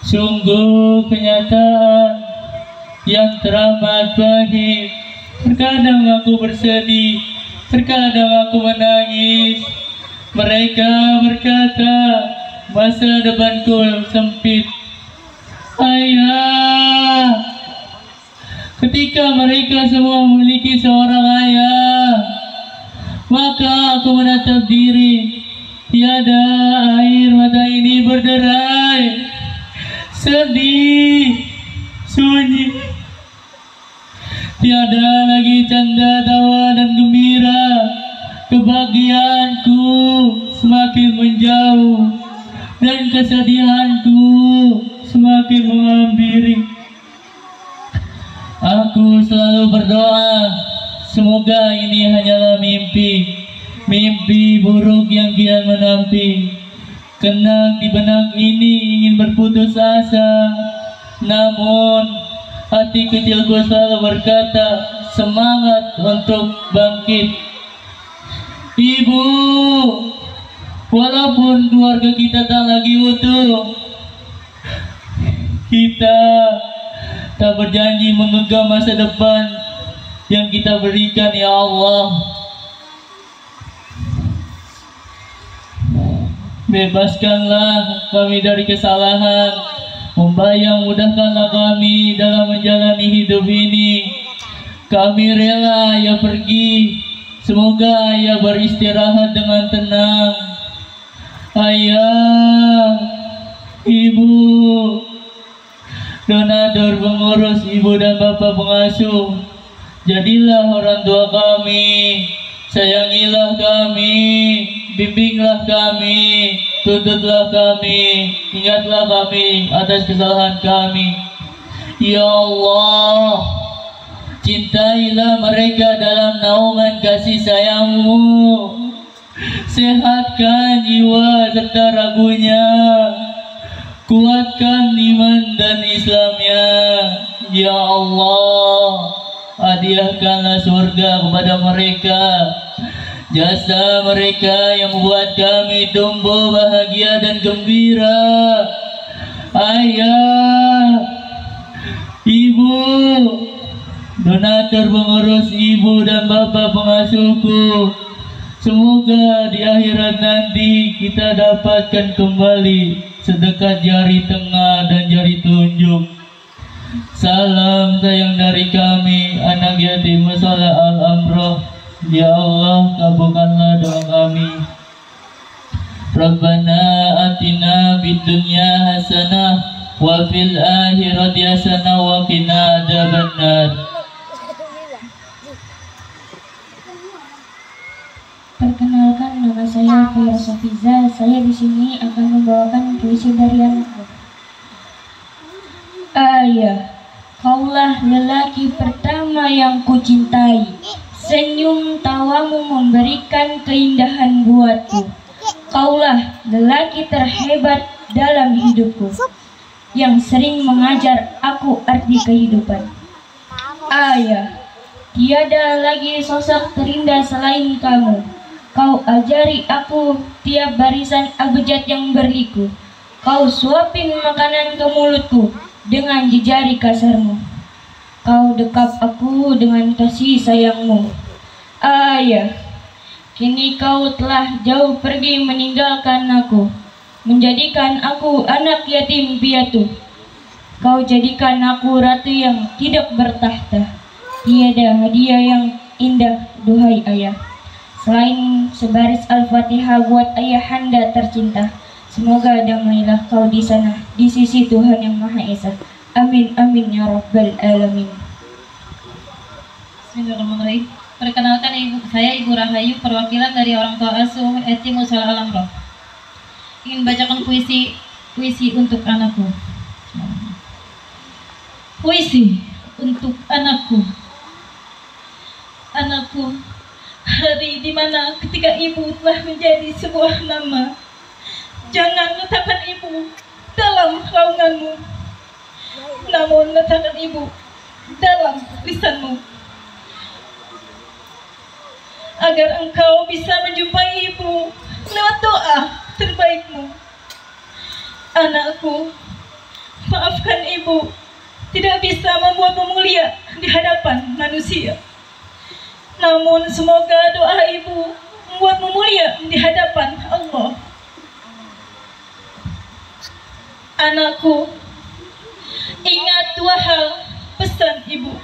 Sungguh kenyataan yang teramat pahit. Terkadang aku bersedih, terkadang aku menangis. Mereka berkata, masa depanku sempit. Ayah, ketika mereka semua memiliki seorang ayah, maka aku menatap diri. Tiada air mata ini berderai, sedih, sunyi. Tiada lagi canda, tawa, dan gembira. Kebahagiaanku semakin menjauh dan kesedihanku semakin menghampiri. Aku selalu berdoa, semoga ini hanyalah mimpi, mimpi buruk yang kian menanti. Kenang di benak ini ingin berputus asa, namun hati kecilku selalu berkata, semangat untuk bangkit. Ibu, walaupun keluarga kita tak lagi utuh, kita tak berjanji menggenggam masa depan yang kita berikan, ya Allah. Bebaskanlah kami dari kesalahan. Membayang mudahkanlah kami dalam menjalani hidup ini. Kami rela Ayah pergi. Semoga Ayah beristirahat dengan tenang. Ayah, Ibu, donatur, pengurus, ibu dan bapak pengasuh, jadilah orang tua kami. Sayangilah kami, bimbinglah kami, tuntutlah kami, ingatlah kami atas kesalahan kami. Ya Allah, cintailah mereka dalam naungan kasih sayang-Mu. Sehatkan jiwa serta ragunya, kuatkan iman dan Islamnya. Ya Allah, hadiahkanlah surga kepada mereka. Jasa mereka yang membuat kami tumbuh bahagia dan gembira. Ayah, Ibu, donatur, pengurus, ibu dan bapak pengasuhku, semoga di akhirat nanti kita dapatkan kembali sedekat jari tengah dan jari telunjuk. Salam sayang dari kami, anak yatim Musola Al-Amroh. Ya Allah, kabulkanlah doa kami. Rabbana atina fid dunya hasanah wa fil akhirati hasanah wa qina adzabannar. Perkenalkan, nama saya Fira Sofiza. Saya di sini akan membawakan puisi dari anakku. Ayah, kaulah lelaki pertama yang kucintai. Senyum tawamu memberikan keindahan buatku. Kaulah lelaki terhebat dalam hidupku, yang sering mengajar aku arti kehidupan. Ayah, tiada lagi sosok terindah selain kamu. Kau ajari aku tiap barisan abjad yang berliku. Kau suapin makanan ke mulutku dengan jejari kasarmu. Kau dekap aku dengan kasih sayangmu. Ayah, kini kau telah jauh pergi meninggalkan aku, menjadikan aku anak yatim piatu. Kau jadikan aku ratu yang tidak bertahta. Tiada hadiah yang indah, duhai ayah, selain sebaris Al-Fatihah buat ayahanda tercinta. Semoga damailah kau di sana, di sisi Tuhan yang Maha Esa. Amin, amin, ya Rabbal Alamin. Bismillahirrahmanirrahim. Perkenalkan, saya Ibu Rahayu, perwakilan dari orang tua asuh yatim Musola Al-Amroh. Ingin bacakan puisi untuk anakku. Puisi untuk anakku. Anakku, hari dimana ketika ibu telah menjadi sebuah nama, jangan letakkan ibu dalam raunganmu, namun letakkan ibu dalam lisanmu, agar engkau bisa menjumpai ibu lewat doa terbaikmu. Anakku, maafkan ibu tidak bisa membuatmu mulia di hadapan manusia, namun semoga doa ibu membuatmu mulia di hadapan Allah. Anakku, ingat dua hal pesan ibu.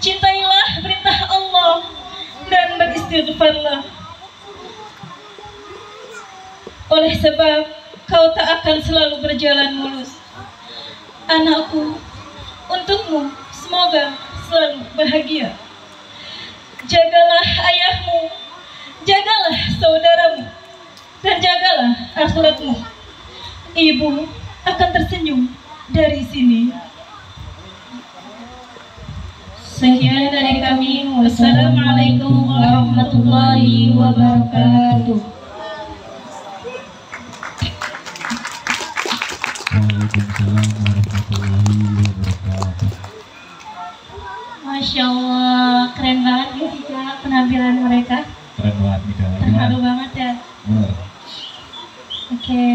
Cintailah perintah Allah dan beristighfarlah. Oleh sebab kau tak akan selalu berjalan mulus. Anakku, untukmu semoga selalu bahagia. Jagalah ayahmu, jagalah saudaramu, dan jagalah akhiratmu. Ibu akan tersenyum dari sini. Sekian dari kami. Wassalamualaikum warahmatullahi wabarakatuh. Waalaikumsalam warahmatullahi wabarakatuh. Masya Allah, keren banget ya sih Kak, penampilan mereka. Keren banget nih Kak. Terharu banget ya. Bener. Oke,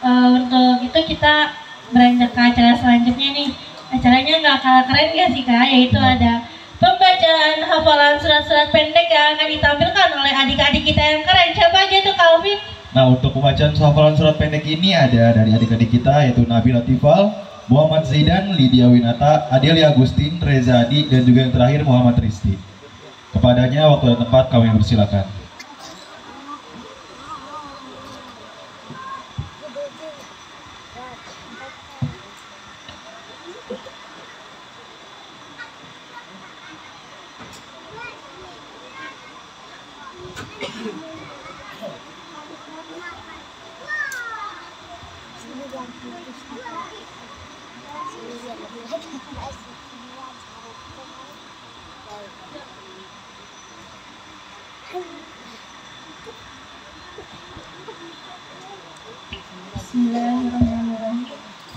untuk itu kita beranjak ke acara selanjutnya nih. Acaranya nggak kalah keren ya sih Kak, yaitu ada pembacaan hafalan surat-surat pendek yang akan ditampilkan oleh adik-adik kita yang keren. Siapa aja tuh Kak Alvin? Nah, untuk pembacaan hafalan surat pendek ini ada dari adik-adik kita, yaitu Nabil Latifal, Muhammad Zaidan, Lydia Winata, Adelia Agustin, Reza Adi, dan juga yang terakhir Muhammad Risti. Kepadanya waktu dan tempat kami persilakan. Bismillahirrahmanirrahim.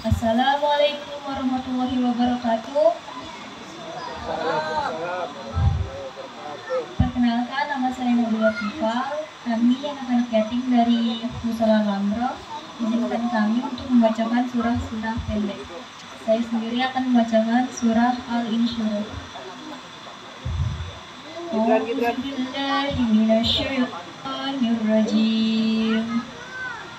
Assalamualaikum warahmatullahi wabarakatuh. Perkenalkan, nama saya Nabila Tifal. Kami anak-anak yatim dari Musola Al-Amroh. Izinkan kami untuk membacakan surah-surah pendek. Saya sendiri akan membacakan surah Al-Insyirah. Bismillahirrahmanirrahim.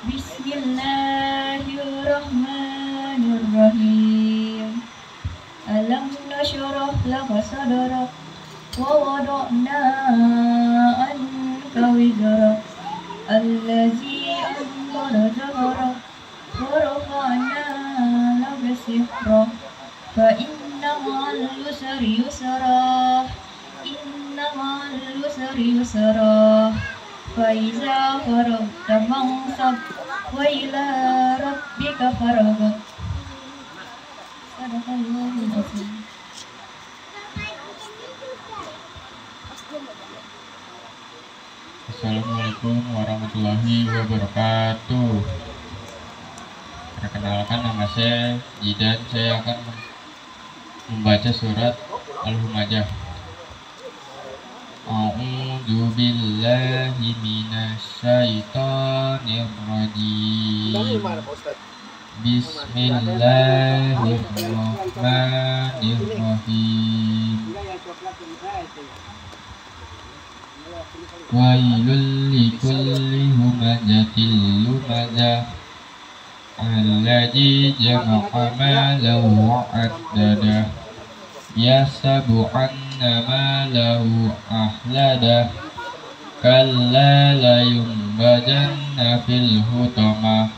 Bismillahirrahmanirrahim. Alam nashrah laka sadrak wa wada'na anka wizrak allazi anqadha dhahrak wa rafa'na laka dhikrak fa inna ma'al yusri yusra inna ma'al yusri yusra fa iza faragta fansab wa ila rabbika farghab. Sadaqallahul azim. Assalamualaikum warahmatullahi wabarakatuh. Perkenalkan, nama saya Jidan. Saya akan membaca surat Al-Humajah. A'udzu billahi minasyaitonir rajim. Bismillahirrahmanirrahim. Wailul likulli humazatil lumazah alladzi jama'a malahu wa 'addadah yasabu anna malahu ahlada kalla la yumbajanna fil hutamah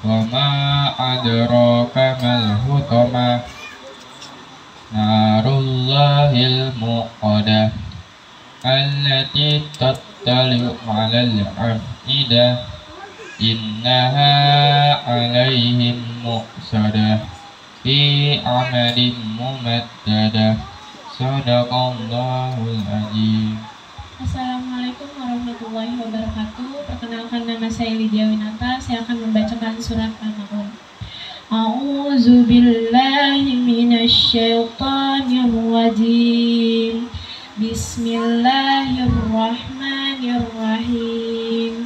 wa ma adraka mal hutamah narullahil muqadah allati tattali'u 'alal afidah innaha 'alaihim muqsadah fi 'amalin mumaddadah. Shadaqallahul azim. Assalamualaikum warahmatullahi wabarakatuh. Perkenalkan, nama saya Lydia Winata. Saya akan membacakan surat Al-Maun. A'udzu billahi minasyaitonir rajim. Bismillahirrahmanirrahim.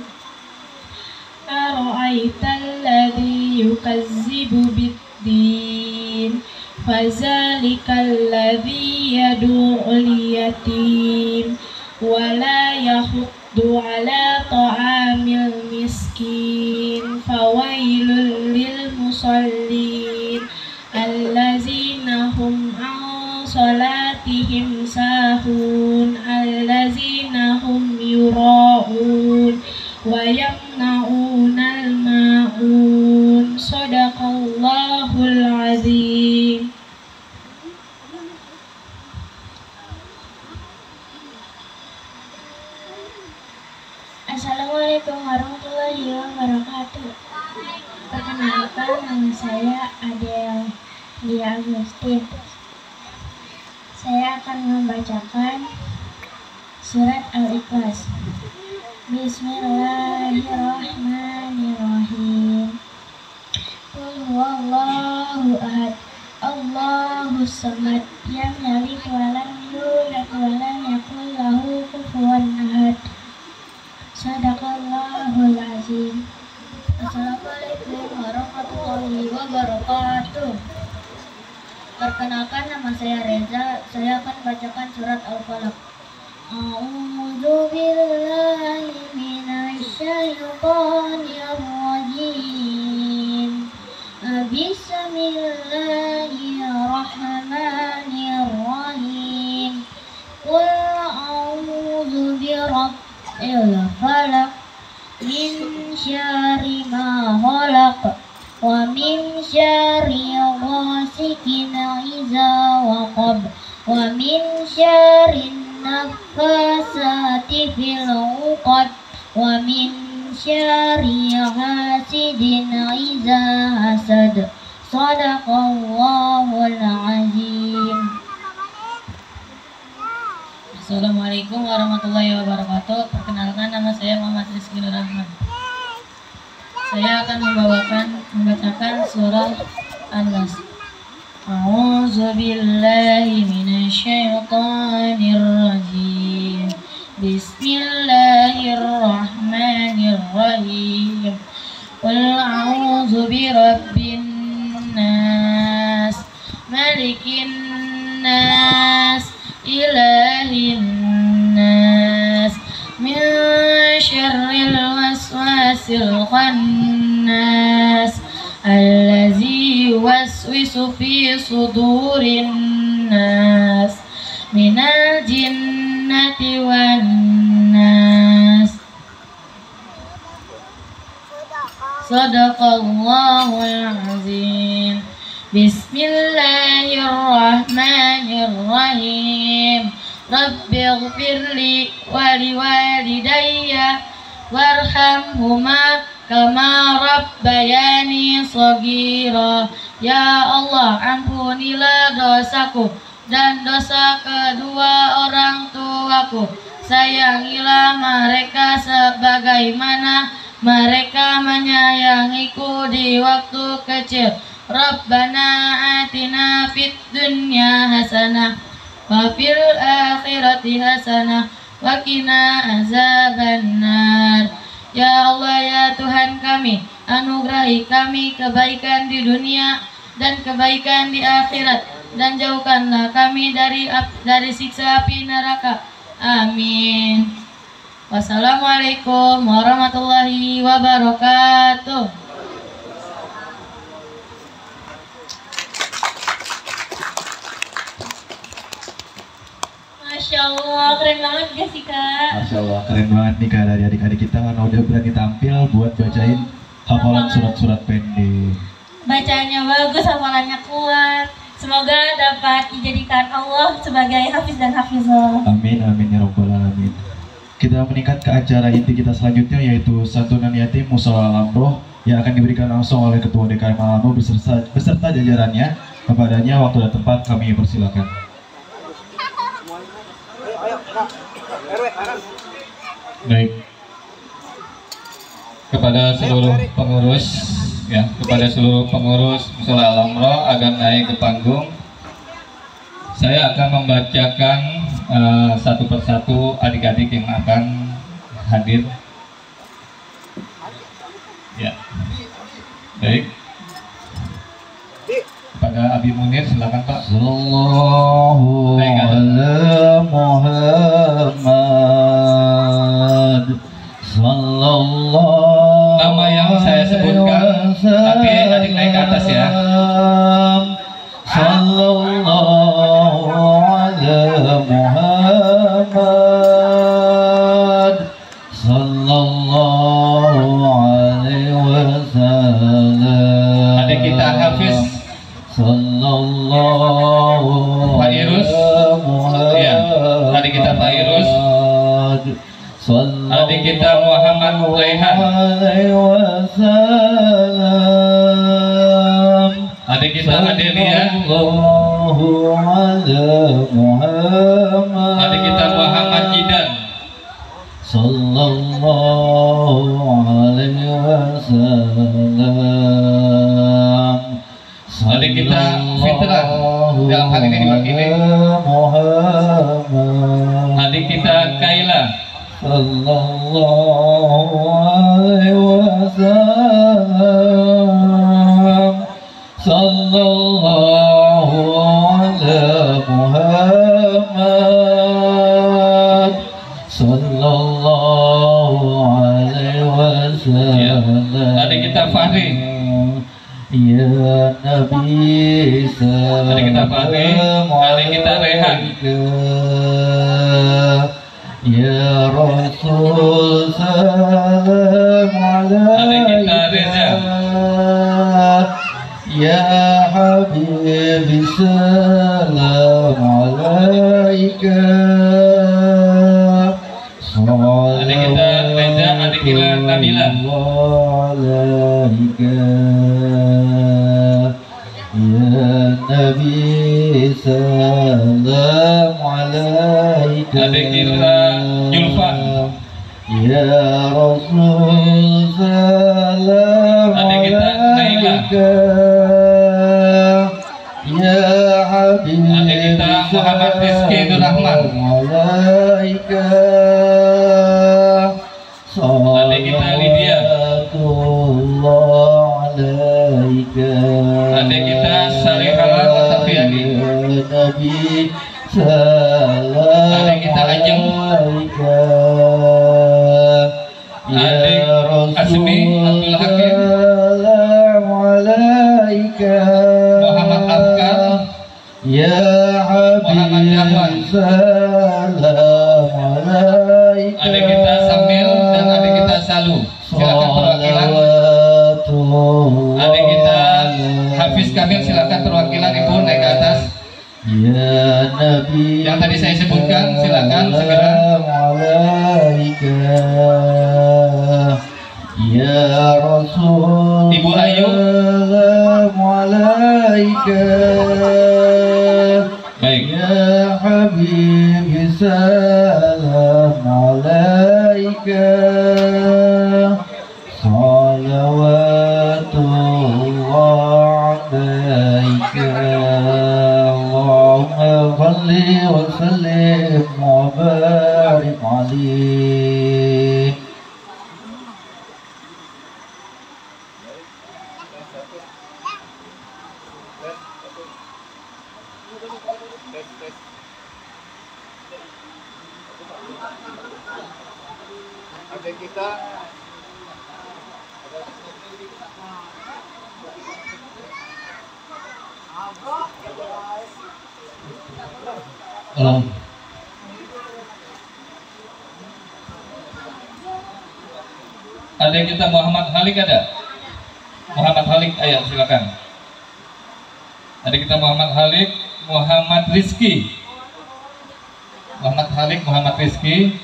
Ara'aital ladzi yukazzibu bid-din fazalikal ladzi yad'ul yatim wa la yahuddu ala ta'amil miskin fawailul lil musallin allazina hum an salatihim sahun allazina hum yura'un wa yamna'unal ma'un. Shadaqallahul azim. Assalamualaikum warahmatullahi wabarakatuh. Perkenalkan, nama saya Adelia Agustin. Saya akan membacakan surat Al-Ikhlas. Bismillahirrahmanirrahim. Qul huwallahu ahad, Allahus samad, lam yalid wa lam yulad wa lam yakul lahu kufuwan ahad. Shadaqallahul azim. Assalamualaikum warahmatullahi wabarakatuh. Perkenalkan, nama saya Reza. Saya akan bacakan surat Al-Falaq. أعوذ بالله من الشيطان الرجيم بسم الله الرحمن الرحيم قل أعوذ برب الفلق من شر ما خلق ومن شر غاسق إذا وقب ومن شر النفاثات في العقد ومن شر حاسد إذا حسد صدق الله العظيم. Assalamualaikum warahmatullahi wabarakatuh. Perkenalkan, nama saya Muhammad Rizky Nur Rahman. Saya akan membacakan surah An-Nas. A'udzu billahi minasyaitonir rajim. Bismillahirrahmanirrahim. Qul a'udzu birabbin nas, malikin nas, ilahin nas, min syarril waswasil khannas, allazi yuwaswisu fi sudurin nas, minal jinnati wan nas. Sadaqallahul azim. Bismillahirrahmanirrahim. Rabbighfirli wa liwalidayya warhamhuma kama rabbayani shaghira. Ya Allah, ampunilah dosaku dan dosa kedua orang tuaku. Sayangilah mereka sebagaimana mereka menyayangiku di waktu kecil. Rabbana atina fid dunya hasanah wa fil akhirati hasanah wa qina azabannar. Ya Allah, ya Tuhan kami, anugerahi kami kebaikan di dunia dan kebaikan di akhirat, dan jauhkanlah kami dari siksa api neraka. Amin. Wassalamualaikum warahmatullahi wabarakatuh. Masya Allah, keren banget gak sih Kak? Masya Allah, keren banget nih Kak dari adik-adik kita karena udah berani tampil buat bacain hafalan surat-surat pendek. Bacaannya bagus, hafalannya kuat. Semoga dapat dijadikan Allah sebagai hafiz dan hafizah. Amin, amin ya rabbal alamin. Kita meningkat ke acara inti kita selanjutnya, yaitu santunan yatim Mushola Al-Amroh yang akan diberikan langsung oleh Ketua DKM Al-Amroh beserta jajarannya. Kepadanya waktu dan tempat kami persilakan. Baik, kepada seluruh pengurus Mushola Al-Amroh agar naik ke panggung. Saya akan membacakan satu persatu adik-adik yang akan hadir. Ya, baik. Kepada Abi Munir, silakan Pak. Sallallahu ala Muhammad. Sallallahu. Nama yang saya sebutkan, tapi adik naik ke atas ya. Sallallahu ala Muhammad. Sallallahu alaihi wasallam. Adik kita Hafiz Sallallahu Pak Irus, ya, adik kita Pak Irus, adik kita Muhammad Rehan, adik kita Adelia, adik kita Muhammad Jidan, Sallallahu alaihi wasallam. adik kita Fitra dalam hal ini diwakili adik kita Kaila, Sallallahu alaihi wasallam. Sallallahu ala Muhammad. Ya. Adik kita Fahri. Ya Nabi salam. Adik kita Fahri. Adik kita Rehan. Ya Rasul salam alaika. Adik kita Reza. Ya Habib salam alaika. Adik kita Reza, adik kita Nabila. Ya Nabi salam alaika. Adik kita Julfa. Ya Rasul salam adik kita Naila. Ya Habib adik kita Muhammad Rizky Durrahman. Adik kita Lydia. Adik kita Salihah Watafiyani. Adik kita Ajeng. Adik Asmi Abdul Hakim. Muhammad Afkan. Muhammad Jahwan. Adik kita Samil dan adik kita Salu. Silakan perwakilan. Adik kita Hafiz Kamil, silakan perwakilan Ibu naik ke atas. Ya Nabi. Yang tadi saya sebutkan, silakan segera. Ya Rasul. Ibu Ayu. Baik. Ya Habib salam alaika. Salawatullah alaika. Allahumma salli wa sallim wa barik alaihi. Adik kita Adik kita Muhammad Halik ada? Muhammad Halik, ayo silakan. Adik kita Muhammad Halik, Muhammad Rizky. Muhammad Halik, Muhammad Rizky.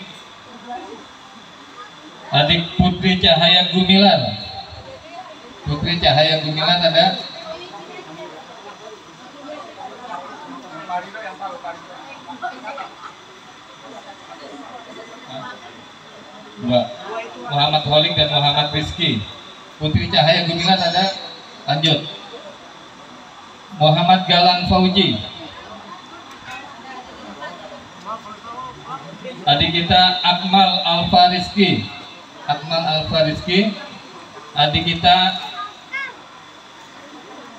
Adik Putri Cahaya Gumilar. Putri Cahaya Gumilar ada? Dua. Muhammad Holik dan Muhammad Rizky. Putri Cahaya Gumilar ada? Lanjut. Muhammad Galang Fauji. Adik kita Akmal Alfa Rizky. Akmal Alfa Rizky. Adik kita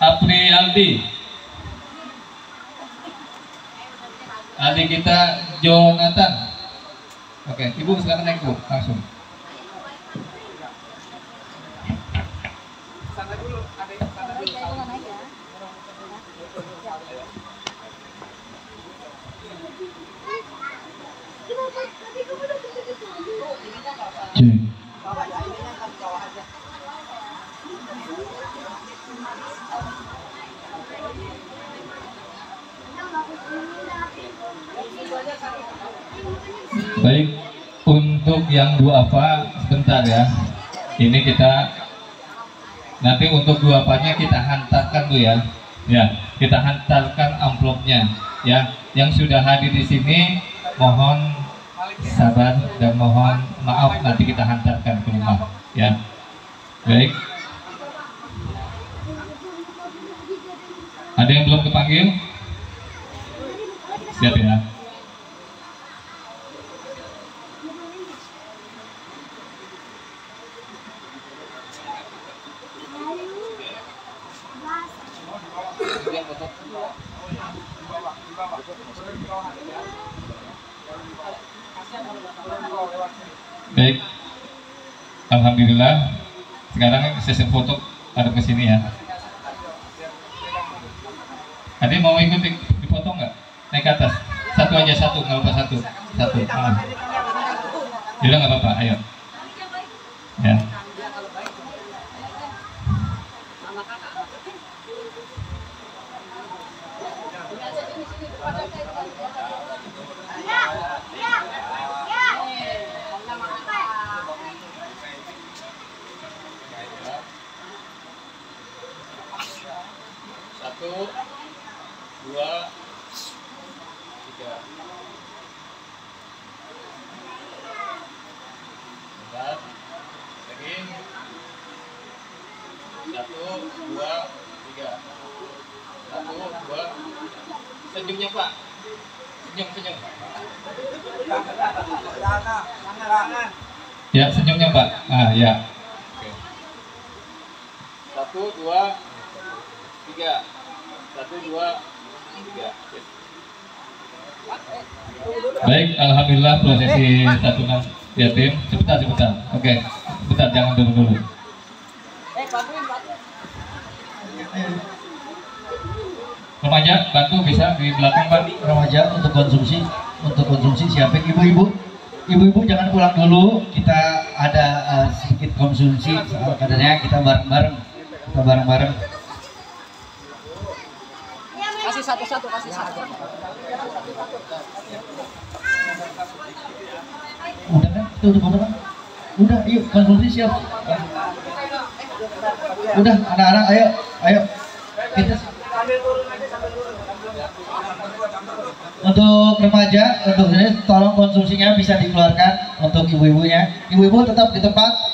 Apriyaldi. Adik kita Jonathan. Oke, Ibu silakan naik Bu, langsung. sana dulu, adik sana dulu. Baik, untuk yang duafa sebentar ya. Ini kita nanti untuk duafanya kita hantarkan Bu ya. Ya, kita hantarkan amplopnya ya. Yang sudah hadir di sini mohon sabar dan mohon maaf, nanti kita hantarkan ke rumah ya. Baik. Ada yang belum kepanggil? Siap ya. Baik, Alhamdulillah sekarang sesi foto ada ke sini ya. Adik mau ikut dipoto nggak? Naik ke atas. Satu aja, satu, nggak apa satu. Yaudah nggak apa-apa, ayo. Ya. Satu, dua, tiga. Bentar. Lagi. Satu, dua, tiga. Satu, dua. Senyumnya Pak. Senyum. Ya, senyumnya Pak. Ah, ya. Oke. Satu, dua, tiga. Satu, dua, tiga. Baik, alhamdulillah prosesi santunan yatim. Sebentar. Oke, sebentar, jangan dulu. Remaja, bantu bisa di belakang Pak. Remaja untuk konsumsi siapa? Ibu-ibu jangan pulang dulu. Kita ada sedikit konsumsi kadarnya, kita bareng-bareng. Kasih satu. Udah kan? Itu udah foto kan? Udah, yuk konsumsi siap. Udah, anak-anak ayo. Kita untuk remaja, untuk ini tolong konsumsinya bisa dikeluarkan untuk ibu-ibunya. Ibu-ibu tetap di tempat.